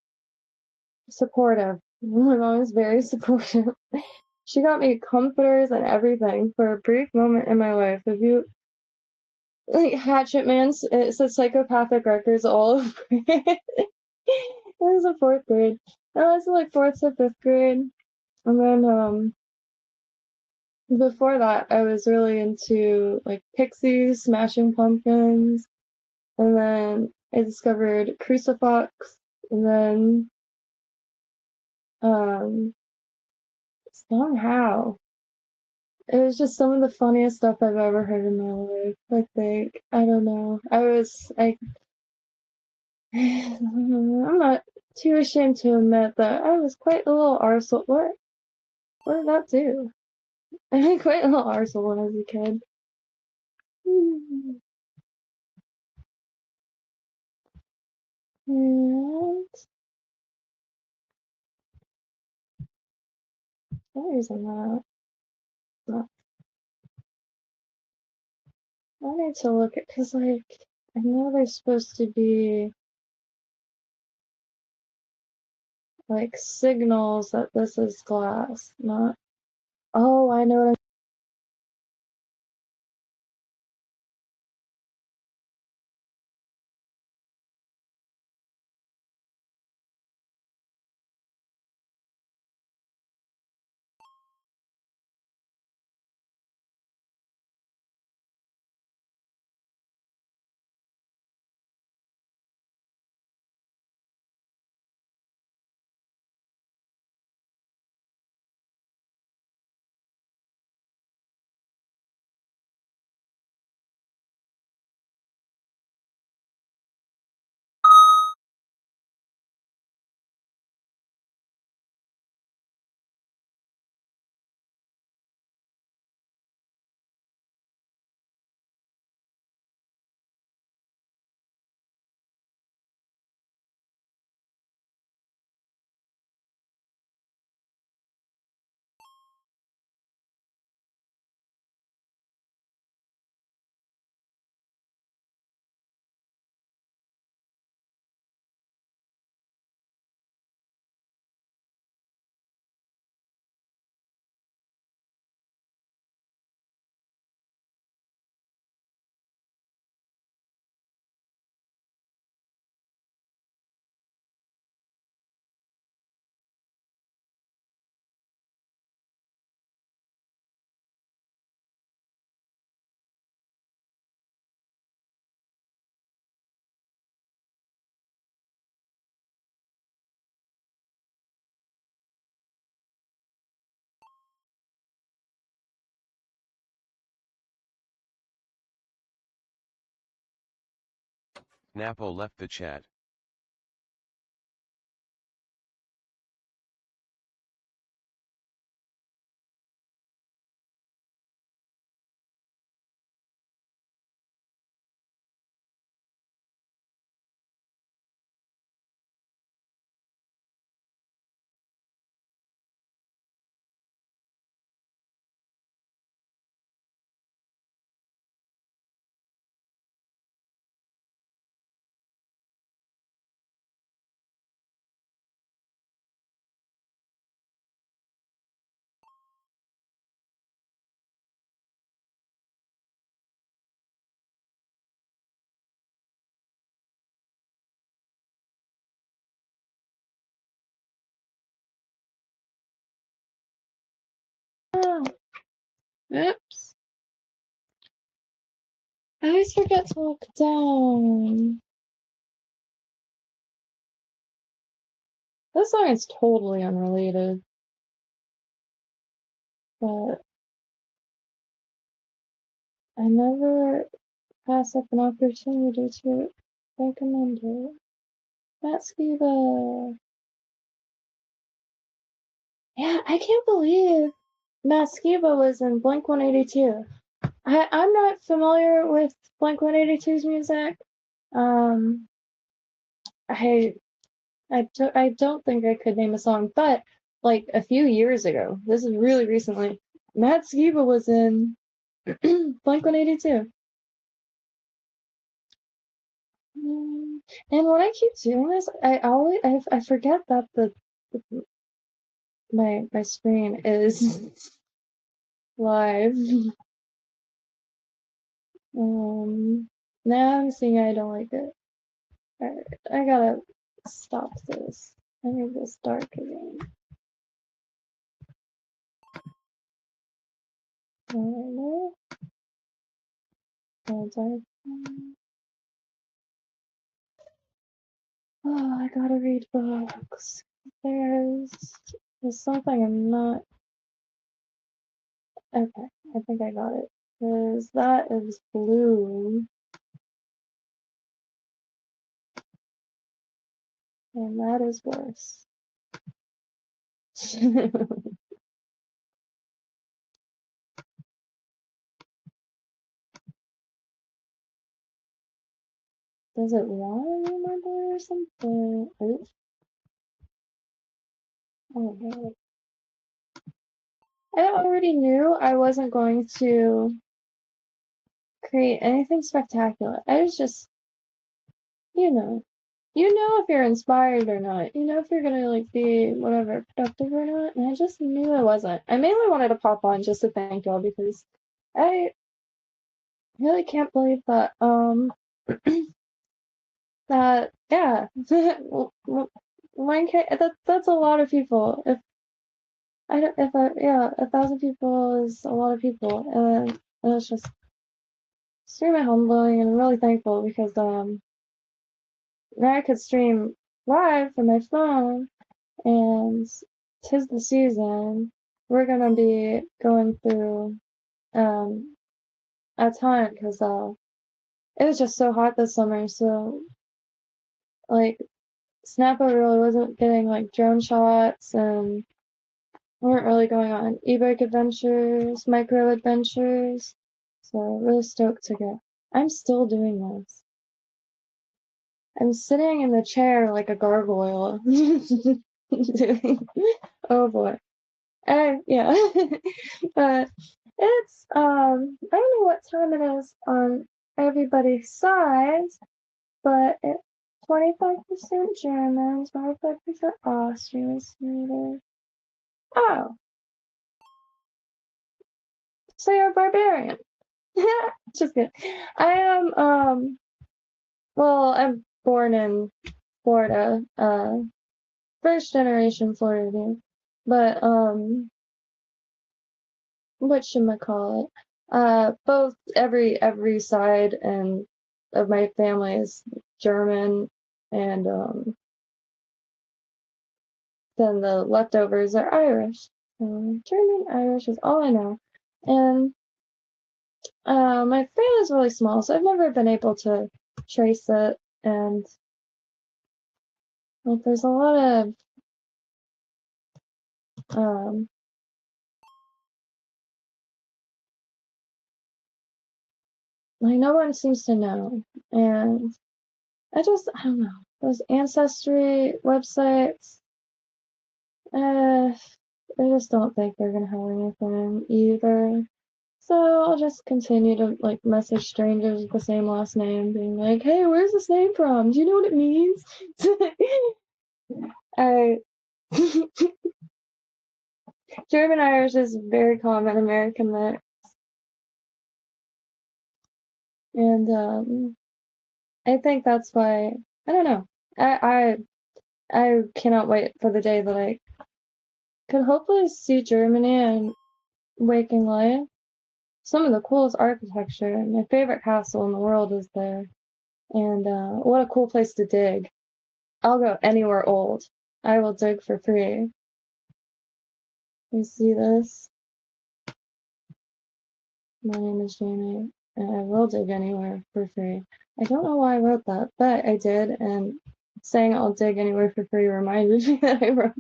supportive. My mom is very supportive. She got me comforters and everything for a brief moment in my life. If you like Hatchet Man's, it says psychopathic records all over it. It was a fourth grade. I was like fourth to fifth grade. And then before that I was really into like Pixies, Smashing Pumpkins, and then I discovered Crucifix, and then um somehow it was just some of the funniest stuff I've ever heard in my life. I think. I don't know. I'm not too ashamed to admit that I was quite a little arsehole. What did that do? I was quite a little arsehole when I was a kid. And what reason that? No, I need to look at because like I know there's supposed to be like signals that this is glass, not. Oh, I know what Napo left the chat. Oh, oops. I always forget to look down. This song is totally unrelated, but I never pass up an opportunity to recommend it. Matt Skiba. Yeah, I can't believe Matt Skiba was in Blink-182. I'm not familiar with Blink-182's music. Um, I don't think I could name a song, but like a few years ago, this is really recently, Matt Skiba was in Blink-182. And when I keep doing this, I forget that my screen is live. Now I'm seeing I don't like it. Alright, I gotta stop this. I need this dark again. Oh, I gotta read books. There's something I'm not. Okay, I think I got it. Because that is blue. And that is worse. Does it want to remember or something? Oops. Oh, no. I already knew I wasn't going to create anything spectacular. I was just, you know, if you're inspired or not. You know if you're gonna like be whatever productive or not. And I just knew I wasn't. I mainly wanted to pop on just to thank y'all because I really can't believe that that yeah that's a lot of people. If I don't if I yeah 1,000 people is a lot of people and it's just extremely humbling and really thankful because now I could stream live from my phone and 'tis the season. We're gonna be going through a time because it was just so hot this summer, so like Snappa really wasn't getting like drone shots and weren't really going on e-bike adventures, micro adventures. So really stoked to get. I'm still doing this. I'm sitting in the chair like a gargoyle. Oh boy. Yeah. But it's I don't know what time it is on everybody's sides, but it's 25% German, 25% Austrian Swedish. Oh, so you're a barbarian. Just kidding. I am well, I'm born in Florida, first generation Floridian. But whatchamacallit, both every side and of my family is German, and then the leftovers are Irish. German, Irish is all I know, and my family's really small, so I've never been able to trace it. And like there's a lot of like no one seems to know. And I don't know. Those ancestry websites, I just don't think they're gonna have anything either. So I'll just continue to like message strangers with the same last name, being like, "Hey, where's this name from? Do you know what it means?" I German Irish is very common American mix, and I think that's why I don't know. I cannot wait for the day that I could hopefully see Germany and waking life. Some of the coolest architecture. My favorite castle in the world is there. And what a cool place to dig. I'll go anywhere old. I will dig for free. You see this? My name is Jamie, and I will dig anywhere for free. I don't know why I wrote that, but I did, and saying I'll dig anywhere for free reminded me that I wrote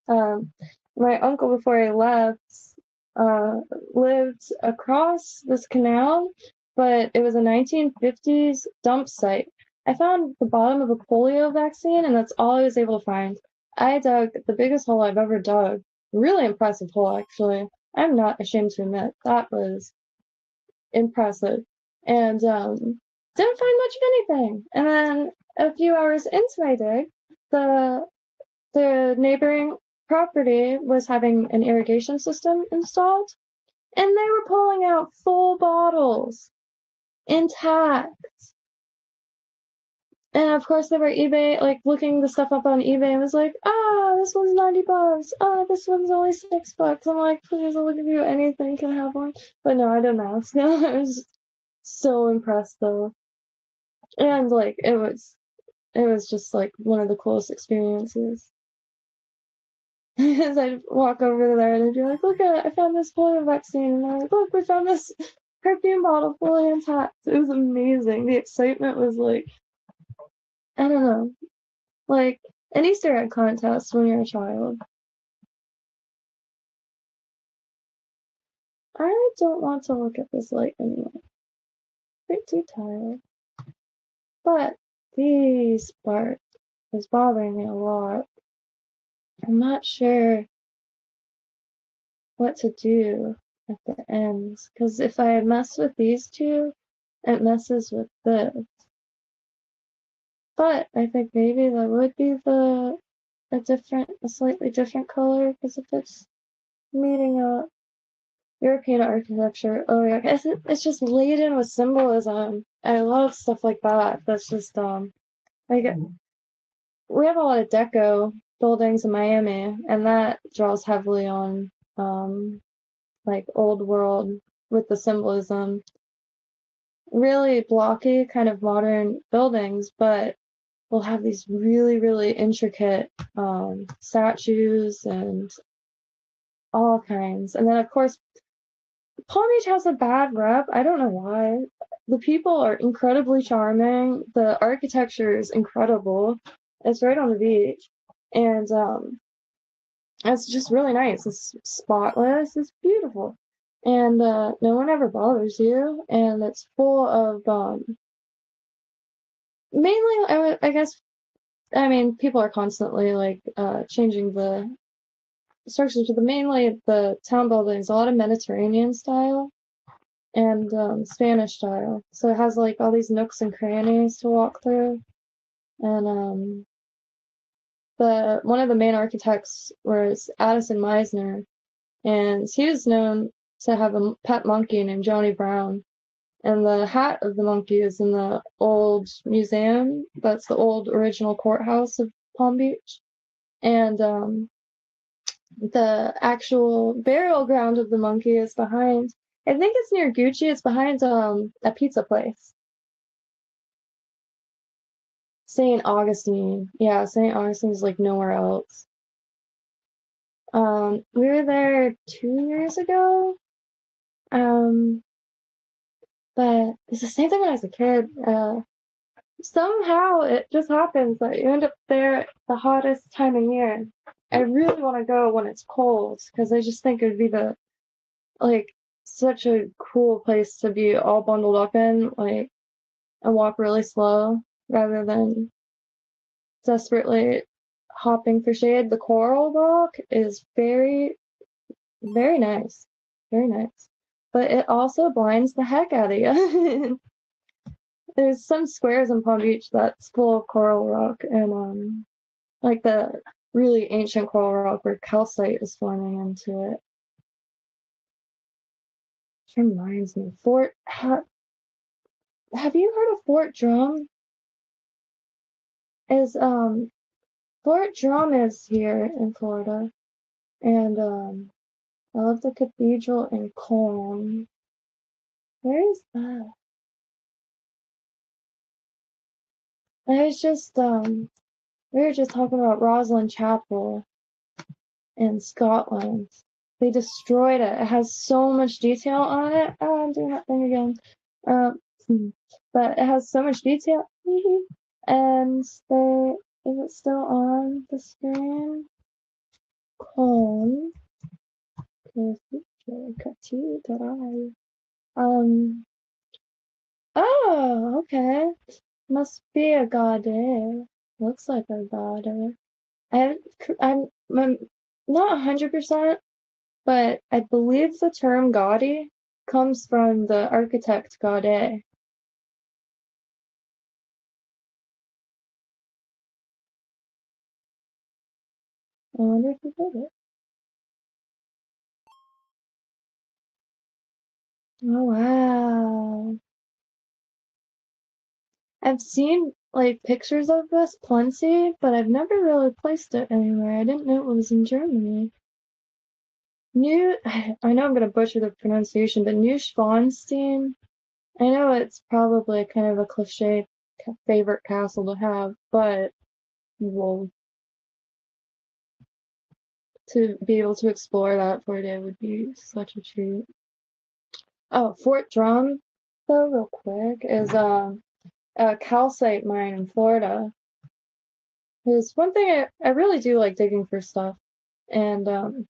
that. My uncle, before he left, lived across this canal, but it was a 1950s dump site. I found the bottom of a polio vaccine, and that's all I was able to find. I dug the biggest hole I've ever dug. Really impressive hole, actually. I'm not ashamed to admit that was impressive. And didn't find much of anything. And then a few hours into my dig, the neighboring property was having an irrigation system installed, and they were pulling out full bottles intact. And of course, they were eBay, like looking the stuff up on eBay, and was like, this one's $90. This one's only $6. I'm like, please, I'll give you anything, can I have one? But no, I didn't ask. I was so impressed though. And like, it was just like one of the coolest experiences. Because I'd walk over there and I'd be like, look at, I found this polio vaccine. And they're like, look, we found this perfume bottle fully intact. It was amazing. The excitement was like, I don't know, like an Easter egg contest when you're a child. I don't want to look at this light anymore. Pretty tired. But this part is bothering me a lot. I'm not sure what to do at the ends. Because if I mess with these two, it messes with this. But I think maybe that would be a slightly different color, because if it's meeting up European architecture, oh yeah, it's just laden with symbolism. I love stuff like that. That's just like we have a lot of deco buildings in Miami, and that draws heavily on like old world with the symbolism. Really blocky, kind of modern buildings, but we'll have these really, really intricate statues and all kinds. And then, of course, Palm Beach has a bad rep. I don't know why. The people are incredibly charming. The architecture is incredible. It's right on the beach. And it's just really nice. It's spotless. It's beautiful. And no one ever bothers you. And it's full of mainly, I guess, I mean, people are constantly like changing the structures, but mainly the town buildings, a lot of Mediterranean style and Spanish style. So it has like all these nooks and crannies to walk through. And the one of the main architects was Addison Meisner, and he was known to have a pet monkey named Johnny Brown. And the hat of the monkey is in the old museum. That's the old original courthouse of Palm Beach. And the actual burial ground of the monkey is behind, I think it's near Gucci. It's behind a pizza place. St. Augustine. Yeah, St. Augustine is like nowhere else. We were there 2 years ago. But it's the same thing when I was a kid. somehow it just happens that you end up there the hottest time of year. I really want to go when it's cold because I just think it would be the like such a cool place to be all bundled up in, like and walk really slow rather than desperately hopping for shade. The coral rock is very, very nice. Very nice. But it also blinds the heck out of you. There's some squares in Palm Beach that's full of coral rock and like the really ancient coral rock where calcite is forming into it. Which reminds me, have you heard of Fort Drum? Is Fort Drum is here in Florida, and I love the cathedral in Colm. Where is that? I was just we were just talking about Rosslyn Chapel in Scotland. They destroyed it. It has so much detail on it. Oh, I'm doing that thing again. But it has so much detail. And they is it still on the screen? Colm. Cathedral. Oh, okay. Must be a goddess. Looks like a goddess. I, I'm not 100%, but I believe the term gaudy comes from the architect Gaudet. I wonder if he did it. Oh, wow. I've seen like pictures of this plenty, but I've never really placed it anywhere. I didn't know it was in Germany. I know I'm gonna butcher the pronunciation, but Neuschwanstein. I know it's probably kind of a cliche favorite castle to have, but well, to be able to explore that for a day would be such a treat. Oh, Fort Drum, though, real quick, is a calcite mine in Florida. Is one thing I really do like digging for stuff, and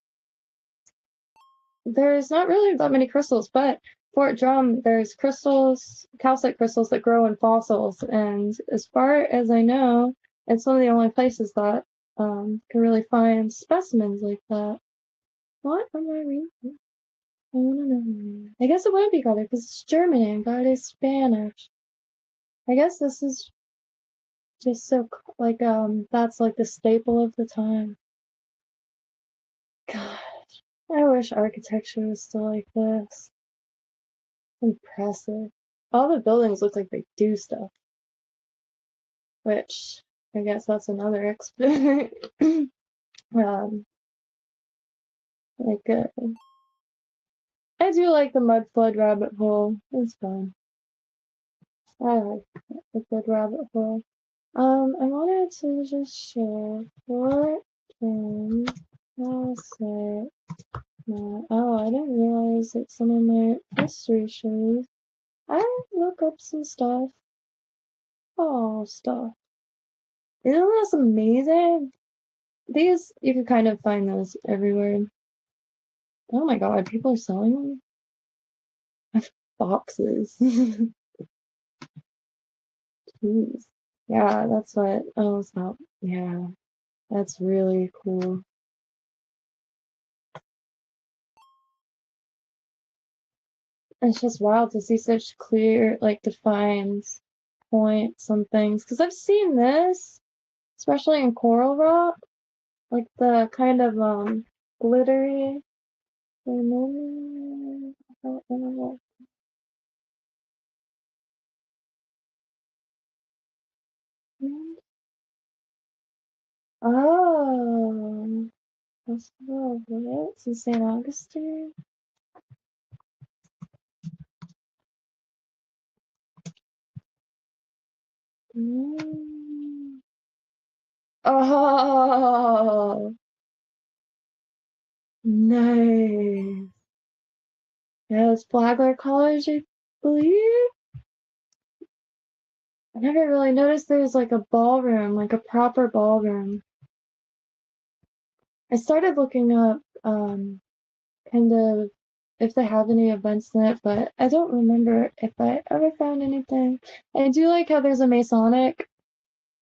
there's not really that many crystals, but Fort Drum, there's crystals, calcite crystals that grow in fossils, and as far as I know, it's one of the only places that can really find specimens like that. What am I reading? I wanna know. I guess it would be Gothic because it's Germany and God is Spanish. I guess this is just so like that's like the staple of the time. God, I wish architecture was still like this. Impressive. All the buildings look like they do stuff, which I guess that's another expert. Like I do like the mud flood rabbit hole. It's fun. I like the flood rabbit hole. I wanted to just share what can I say? Oh, I didn't realize that some of my history shows. I look up some stuff. Oh, stuff. Isn't this amazing? These, you can kind of find those everywhere. Oh my god, people are selling them? Boxes. Jeez. Yeah, that's what I was about. Yeah, that's really cool. It's just wild to see such clear, like, defined points on things. Because I've seen this, especially in coral rock, like the kind of glittery. Oh, Festival of Lights in St. Augustine. Mm. Oh, nice. Yeah, it's Flagler College, I believe. I never really noticed there's like a ballroom, like a proper ballroom. I started looking up kind of if they have any events in it, but I don't remember if I ever found anything. I do like how there's a Masonic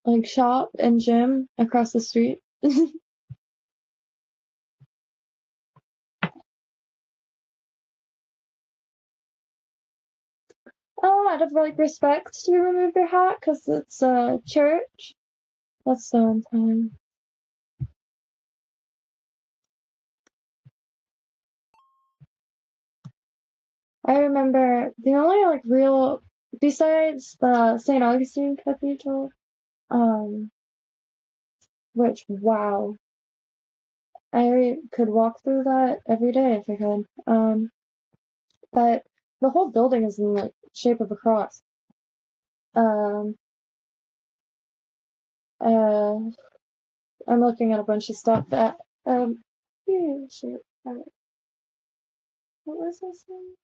like shop and gym across the street. Out of like respect to remove their hat because it's a church. That's so on time. I remember the only like real besides the St. Augustine Cathedral, um, which wow, I could walk through that every day if I could. But the whole building is in the shape of a cross. Um, uh, I'm looking at a bunch of stuff that shoot, what was this thing?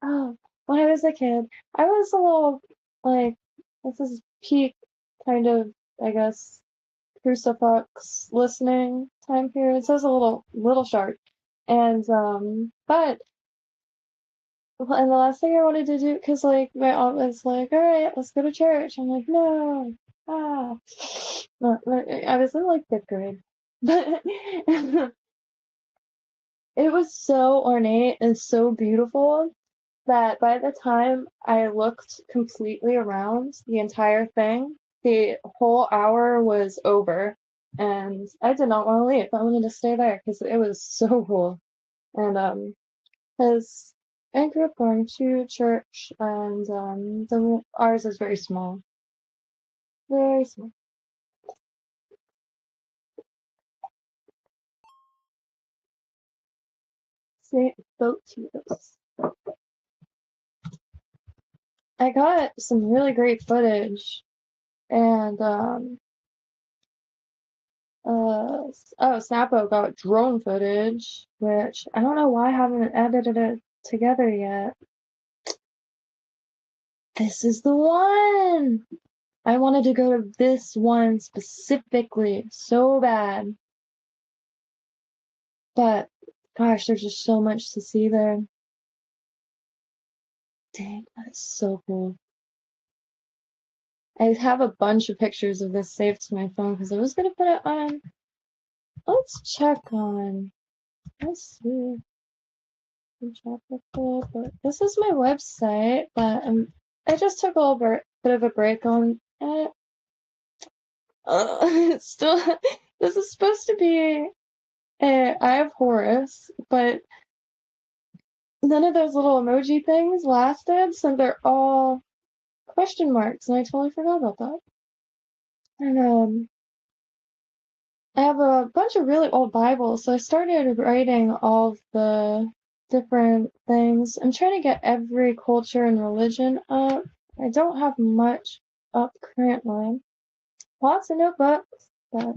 Oh, when I was a kid, I was a little like this is peak kind of I guess crucifix listening time period. So it was a little short. And but and the last thing I wanted to do because like my aunt was like, all right, let's go to church. I'm like, no, ah, no, I was in like fifth grade, but it was so ornate and so beautiful that by the time I looked completely around the entire thing, the whole hour was over. And I did not want to leave. I wanted to stay there because it was so cool. And because I grew up going to church, and ours is very small, very small. Saint Photius. I got some really great footage, and Snappo got drone footage, which I don't know why I haven't edited it together yet. This is the one! I wanted to go to this one specifically so bad. But gosh, there's just so much to see there. Dang, that's so cool. I have a bunch of pictures of this saved to my phone because I was gonna put it on. Let's check on. Let's see. But this is my website, but I just took a little bit of a break on it. It's still. This is supposed to be a Eye of Horus, but none of those little emoji things lasted, so they're all question marks, and I totally forgot about that. And I have a bunch of really old Bibles, so I started writing all of the different things. I'm trying to get every culture and religion up. I don't have much up currently. Lots of notebooks, but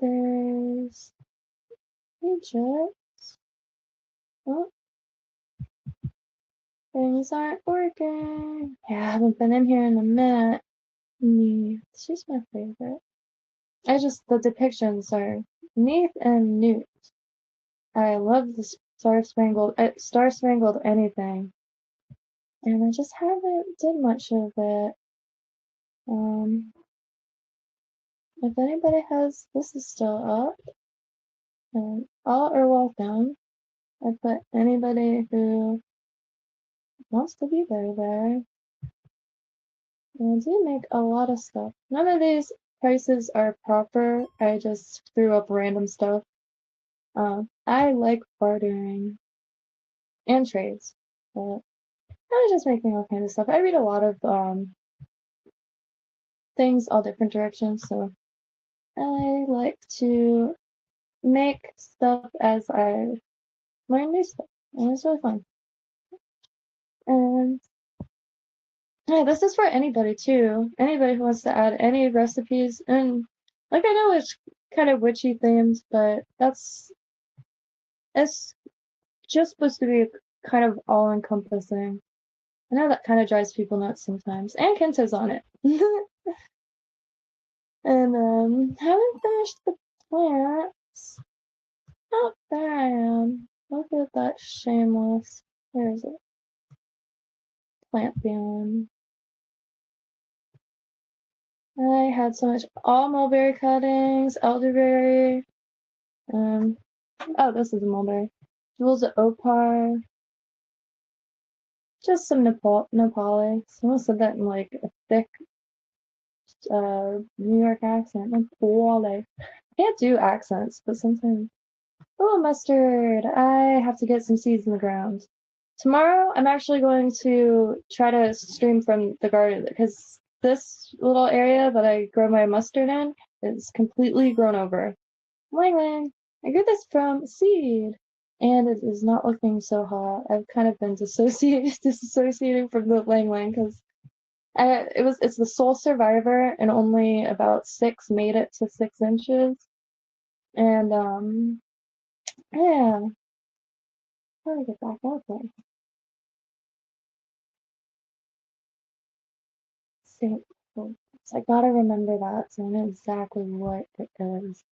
there's Egypt. Oh, things aren't working. Yeah, I haven't been in here in a minute. Neath. She's my favorite. The depictions are neat and newt. I love the Star Spangled anything. And I just haven't did much of it. Um, if anybody has, this is still up, and all are welcome. I put anybody who wants to be there. And I do make a lot of stuff. None of these prices are proper. I just threw up random stuff. I like bartering and trades, but I was just making all kinds of stuff. I read a lot of things all different directions, so I like to make stuff as I learn new stuff, and it's really fun. And yeah, this is for anybody too. Anybody who wants to add any recipes, and like I know it's kind of witchy themed, but it's just supposed to be kind of all-encompassing. I know that kind of drives people nuts sometimes. And Kynto's on it. And haven't finished the plants. Oh, there I am. Look at that shameless. Where is it? Plant beyond. I had so much all mulberry cuttings, elderberry. Oh, this is a mulberry. Jewels of opar. Just some Nepali. Someone said that in like a thick New York accent. Nepali. I can't do accents, but sometimes. Oh, mustard. I have to get some seeds in the ground. Tomorrow, I'm actually going to try to stream from the garden because this little area that I grow my mustard in is completely grown over. Lang Lang, I grew this from seed, and it is not looking so hot. I've kind of been disassociating from the Lang Lang because it's the sole survivor, and only about 6 made it to 6 inches, and yeah, how do I get back out there? St. I gotta remember that so I know exactly what it is.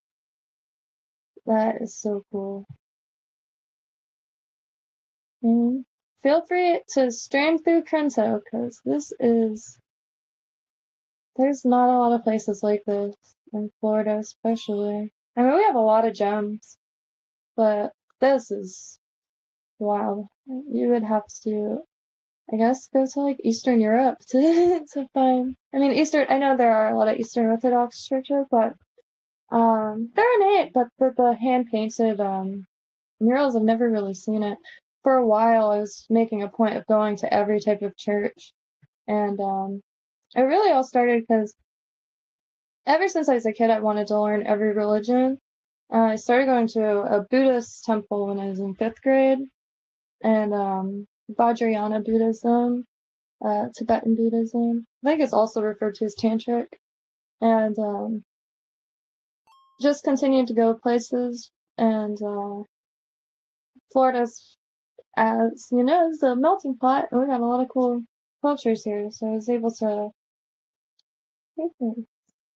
That is so cool. And feel free to stream through Kynto because there's not a lot of places like this in Florida, especially. I mean, we have a lot of gems, but this is wild. You would have to, I guess, go to like Eastern Europe to find. I mean, I know there are a lot of Eastern Orthodox churches, but they're innate, but the hand painted murals, I've never really seen it. For a while, I was making a point of going to every type of church, and it really all started because ever since I was a kid, I wanted to learn every religion. I started going to a Buddhist temple when I was in 5th grade, and Vajrayana Buddhism, Tibetan Buddhism. I think it's also referred to as Tantric, and just continued to go places. And Florida's, as you know, is a melting pot, and we got a lot of cool cultures here. So I was able to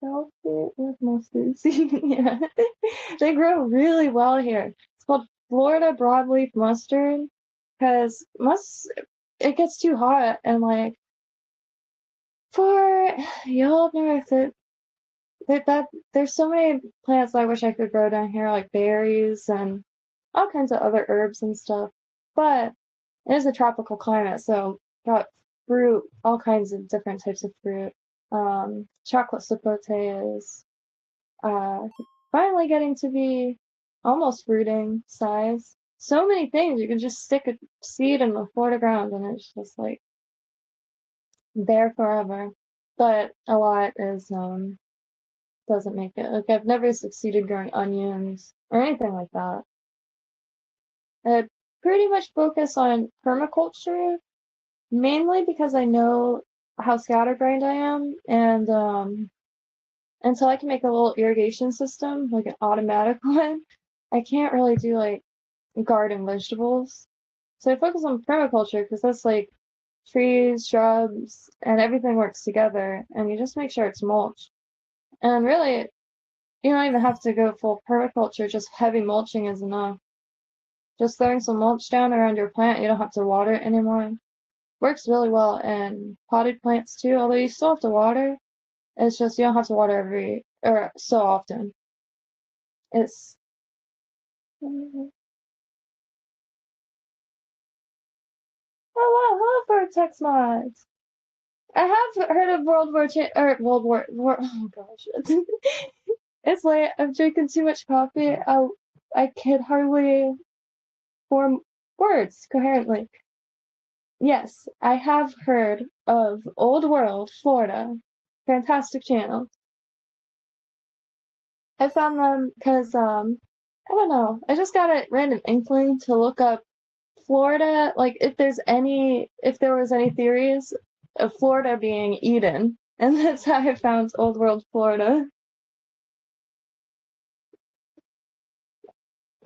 selfie with mustard seed. Yeah, they grow really well here. It's called Florida broadleaf mustard because it gets too hot, and like for y'all up north, there's so many plants I wish I could grow down here, like berries and all kinds of other herbs and stuff. But it is a tropical climate, so got fruit, all kinds of different types of fruit. Chocolate sapote is uh, finally getting to be almost fruiting size. So many things. You can just stick a seed in the Florida ground and it's just like there forever. But a lot is doesn't make it. Like I've never succeeded growing onions or anything like that. I pretty much focus on permaculture mainly because I know how scatterbrained I am, and until I can make a little irrigation system, like an automatic one, I can't really do like garden vegetables. So I focus on permaculture because that's like trees, shrubs, and everything works together, and you just make sure it's mulch. And really, you don't even have to go full permaculture, just heavy mulching is enough. Just throwing some mulch down around your plant, you don't have to water it anymore. Works really well in potted plants too, although you still have to water. It's just you don't have to water every or so often. It's oh wow, hello Vertex mods. I have heard of World War. Oh gosh, it's late. I'm drinking too much coffee. I can hardly form words coherently. Yes, I have heard of Old World, Florida. Fantastic channel. I found them because I don't know. I just got a random inkling to look up Florida, like if there was any theories of Florida being Eden, and that's how I found Old World Florida.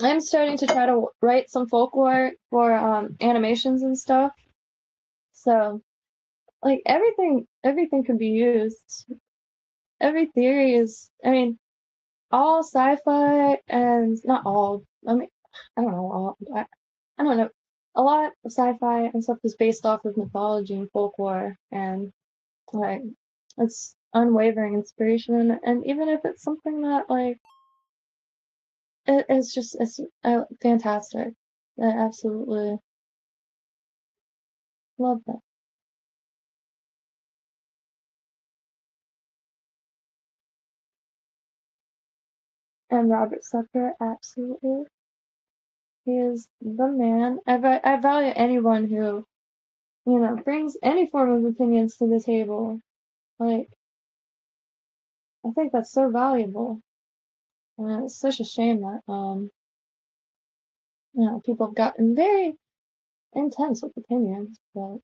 I'm starting to try to write some folklore for animations and stuff. So like everything can be used. Every theory is, I mean, all sci-fi and not all. I mean, I don't know all. I don't know. A lot of sci-fi and stuff is based off of mythology and folklore, and like it's unwavering inspiration. And even if it's something that like it's just it's fantastic. I absolutely love that. And Robert Sucker, absolutely, he is the man. I value anyone who brings any form of opinions to the table. Like I think that's so valuable. And it's such a shame that people have gotten very intense with opinions, but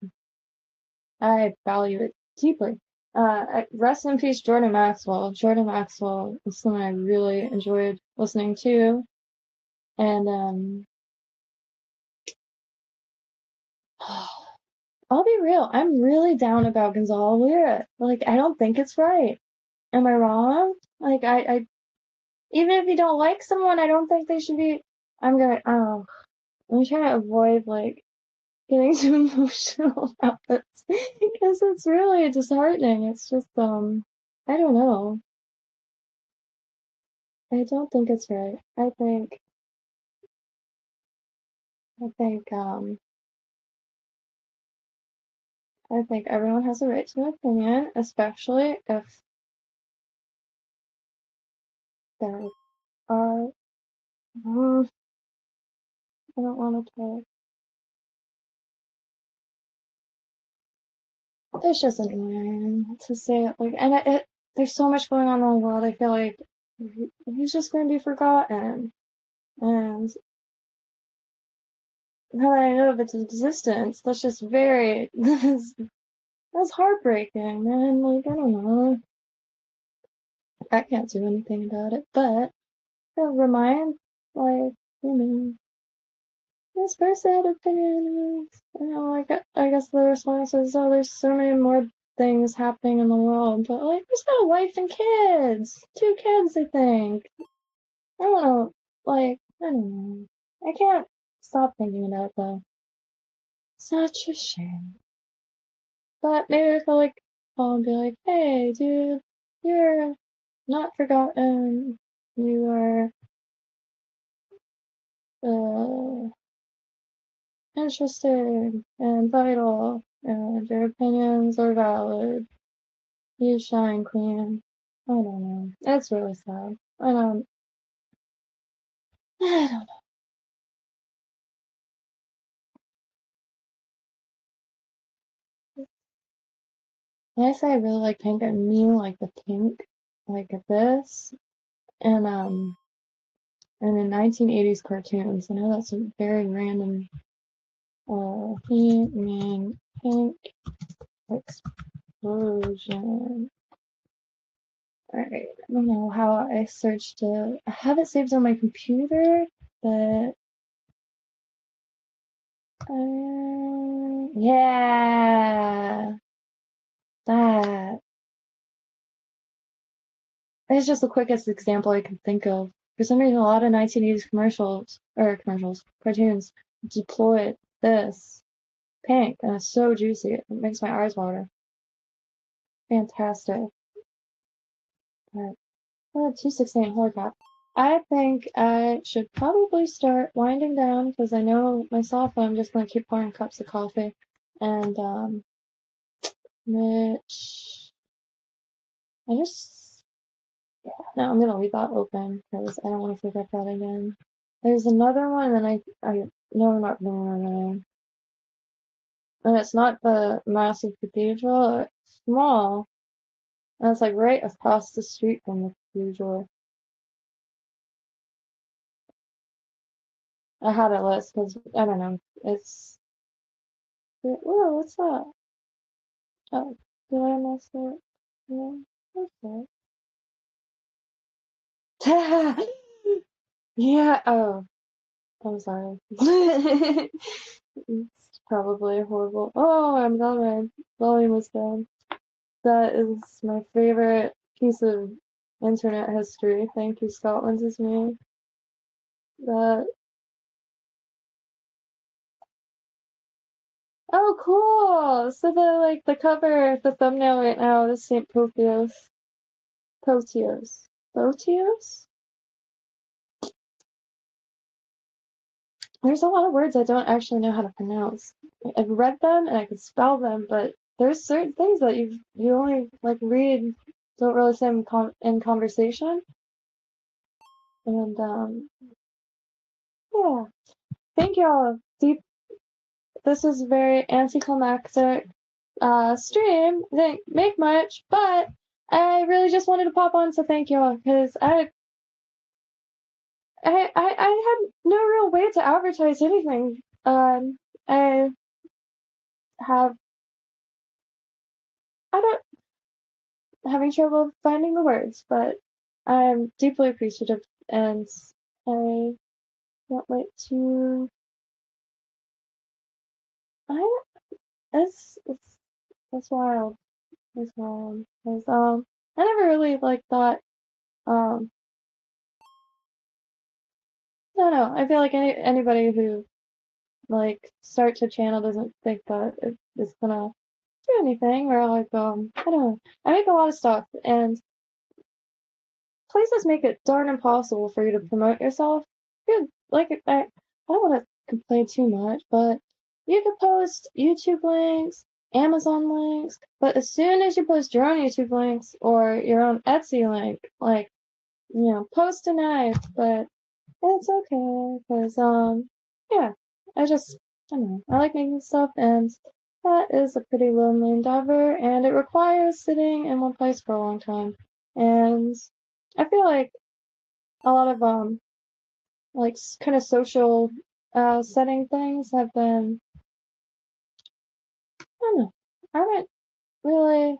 I value it deeply. Rest in peace, Jordan Maxwell. Jordan Maxwell is someone I really enjoyed listening to, and I'll be real. I'm really down about Gonzalo Lira. Like, I don't think it's right. Am I wrong? Like, I even if you don't like someone, I don't think they should be. I'm trying to avoid like getting too emotional about this because it's really disheartening. It's just I don't know. I don't think it's right. I think I think everyone has a right to an opinion, especially if there are I don't want to talk. It's just annoying to say it like, and there's so much going on in the world. I feel like he's just going to be forgotten, and now that I know of its existence, that's just very that's heartbreaking, man. Like I don't know, I can't do anything about it, but it'll remind like you know this person had opinions. Like I guess the response is, oh, there's so many more things happening in the world, but like there's no wife and kids, 2 kids, I think. I don't know, like I don't know. I can't stop thinking about it though. Such a shame. But maybe if I like call and be like, hey, dude, you're not forgotten. You are uh, interested and vital, and your opinions are valid. You shine, queen. I don't know. It's really sad. I don't know. When I say I really like pink, I mean like the pink, like this, and in 1980s cartoons. I know that's a very random. He-Man pink explosion. Alright, I don't know how I searched it. I have it saved on my computer, but yeah, that. It's just the quickest example I can think of. For some reason, a lot of 1980s cartoons deploy this pink, and it's so juicy. It makes my eyes water. Fantastic. Alright. 216, holy crap. I think I should probably start winding down because I know myself I'm just gonna keep pouring cups of coffee. And Mitch, I just yeah, no, I'm gonna leave that open because I don't want to forget that again. There's another one, and I know I'm not remembering. And it's not the massive cathedral. It's small, and it's like right across the street from the cathedral. I had it list because I don't know. It's whoa, what's that? Oh, did I mess it? No, okay. Yeah. Oh. I'm sorry. It's probably horrible. Oh, I'm glad my volume was down. That is my favorite piece of internet history. Thank you, Scotland is me. That Oh, cool! So the cover, the thumbnail right now is Saint Potios. Potios. Potios? There's a lot of words I don't actually know how to pronounce. I've read them and I can spell them, but there's certain things that you only like read, don't really say in conversation. And yeah. Thank y'all. This is very anticlimactic stream. Didn't make much, but I really just wanted to pop on to thank y'all because I had no real way to advertise anything. I have I don't having trouble finding the words, but I'm deeply appreciative and I can't wait to I it's wild. It's wild. 'Cause I never really like thought um I don't know. I feel like anybody who like starts a channel doesn't think that it's gonna do anything or like I don't know. I make a lot of stuff and places make it darn impossible for you to promote yourself. You like I don't want to complain too much, but you could post YouTube links, Amazon links, but as soon as you post your own YouTube links or your own Etsy link, like post denied, but it's okay because yeah, I don't know. I like making stuff and that is a pretty lonely endeavor and it requires sitting in one place for a long time. And I feel like a lot of like kind of social setting things have been I don't know. I haven't really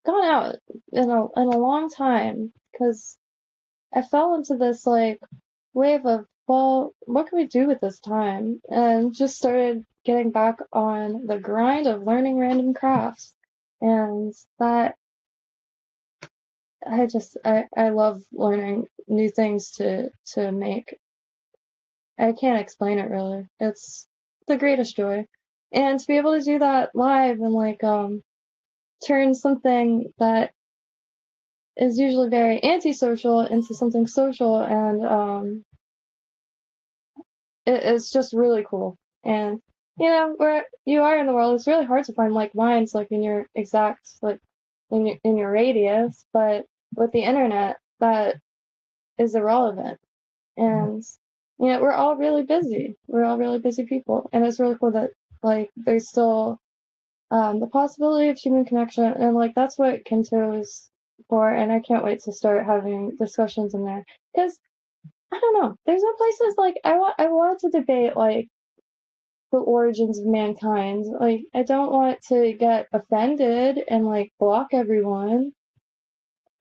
gone out in a long time because I fell into this like wave of, well, what can we do with this time? And just started getting back on the grind of learning random crafts. And that I love learning new things to make. I can't explain it really. It's the greatest joy. And to be able to do that live and like turn something that is usually very antisocial into something social and it's just really cool. And where you are in the world, it's really hard to find like minds like in your exact like in your radius, but with the internet, that is irrelevant. And we're all really busy. We're all really busy people, and it's really cool that like there's still the possibility of human connection, and like that's what Kynto is for. And I can't wait to start having discussions in there because I don't know. There's no places like I want to debate like the origins of mankind. Like I don't want to get offended and like block everyone.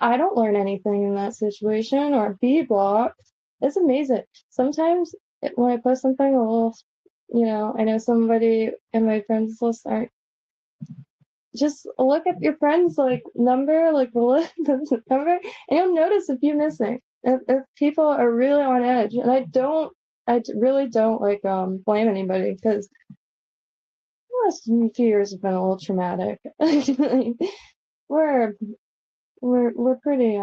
I don't learn anything in that situation or be blocked. It's amazing. Sometimes when I post something a little, I know somebody in my friends list aren't. Just look at your friends like number, like the list, the number, and you'll notice a few missing. If people are really on edge, and I really don't like blame anybody because the last few years have been a little traumatic. we're we're pretty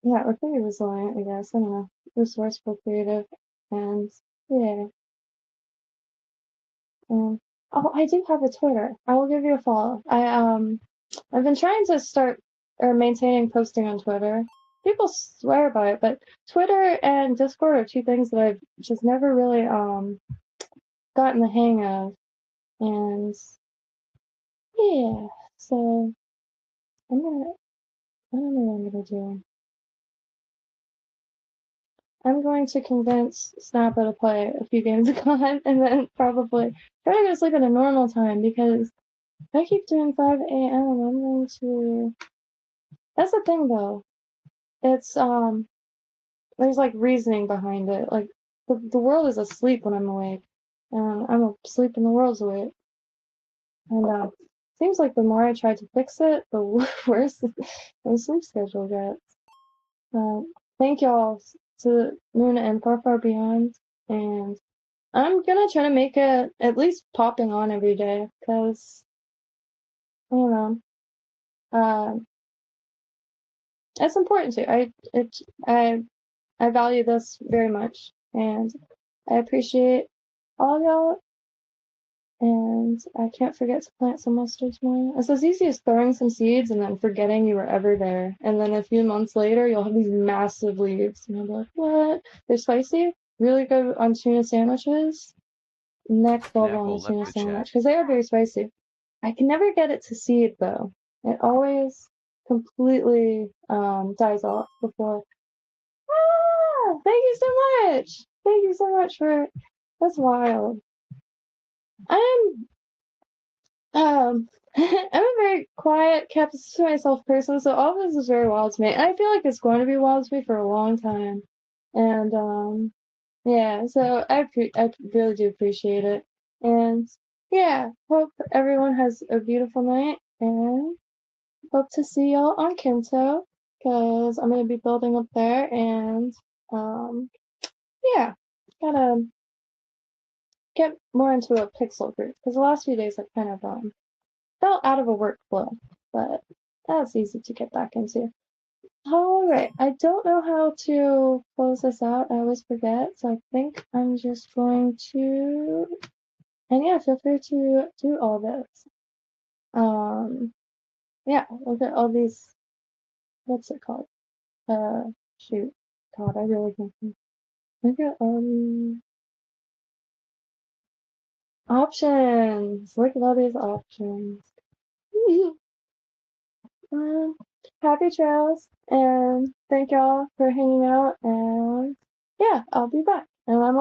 yeah, we're pretty resilient, I guess. I don't know, resourceful, creative, and yeah. Um, oh, I do have a Twitter. I will give you a follow. I've been trying to start or maintaining posting on Twitter. People swear by it, but Twitter and Discord are two things that I've just never really gotten the hang of. And yeah, so I'm gonna I don't know what I'm gonna do. I'm going to convince Snappa to play a few games of COD and then probably try to go to sleep at a normal time because if I keep doing 5 a.m., I'm going to. That's the thing though. It's there's like reasoning behind it. Like the world is asleep when I'm awake, and I'm asleep and the world's awake. And seems like the more I try to fix it, the worse my sleep schedule gets. Thank y'all to Moon and Far Far Beyond, and I'm gonna try to make it at least popping on every day, because you know, it's important to. I value this very much, and I appreciate all y'all. And I can't forget to plant some mustard tomorrow. It's as easy as throwing some seeds and then forgetting you were ever there. And then a few months later, you'll have these massive leaves. And you'll be like, what? They're spicy? Really good on tuna sandwiches? Next level on the tuna sandwich. Because they are very spicy. I can never get it to seed, though. It always completely dies off before. Ah! Thank you so much! Thank you so much for... That's wild. I'm I'm a very quiet, kept to myself person, so all this is very wild to me. And I feel like it's going to be wild to me for a long time. And yeah, so I really do appreciate it. And yeah, hope everyone has a beautiful night, and hope to see y'all on Kynto, because I'm gonna be building up there, and um yeah, gotta get more into a pixel group, because the last few days I've kind of felt out of a workflow, but that's easy to get back into. All right, I don't know how to close this out. I always forget, so I think I'm just going to. And yeah, feel free to do all this. Yeah, look at all these. What's it called? Shoot, God, I really can't think. Look at all these options. Look at all these options. Um, Happy trails, and thank y'all for hanging out, and yeah, I'll be back. And I'm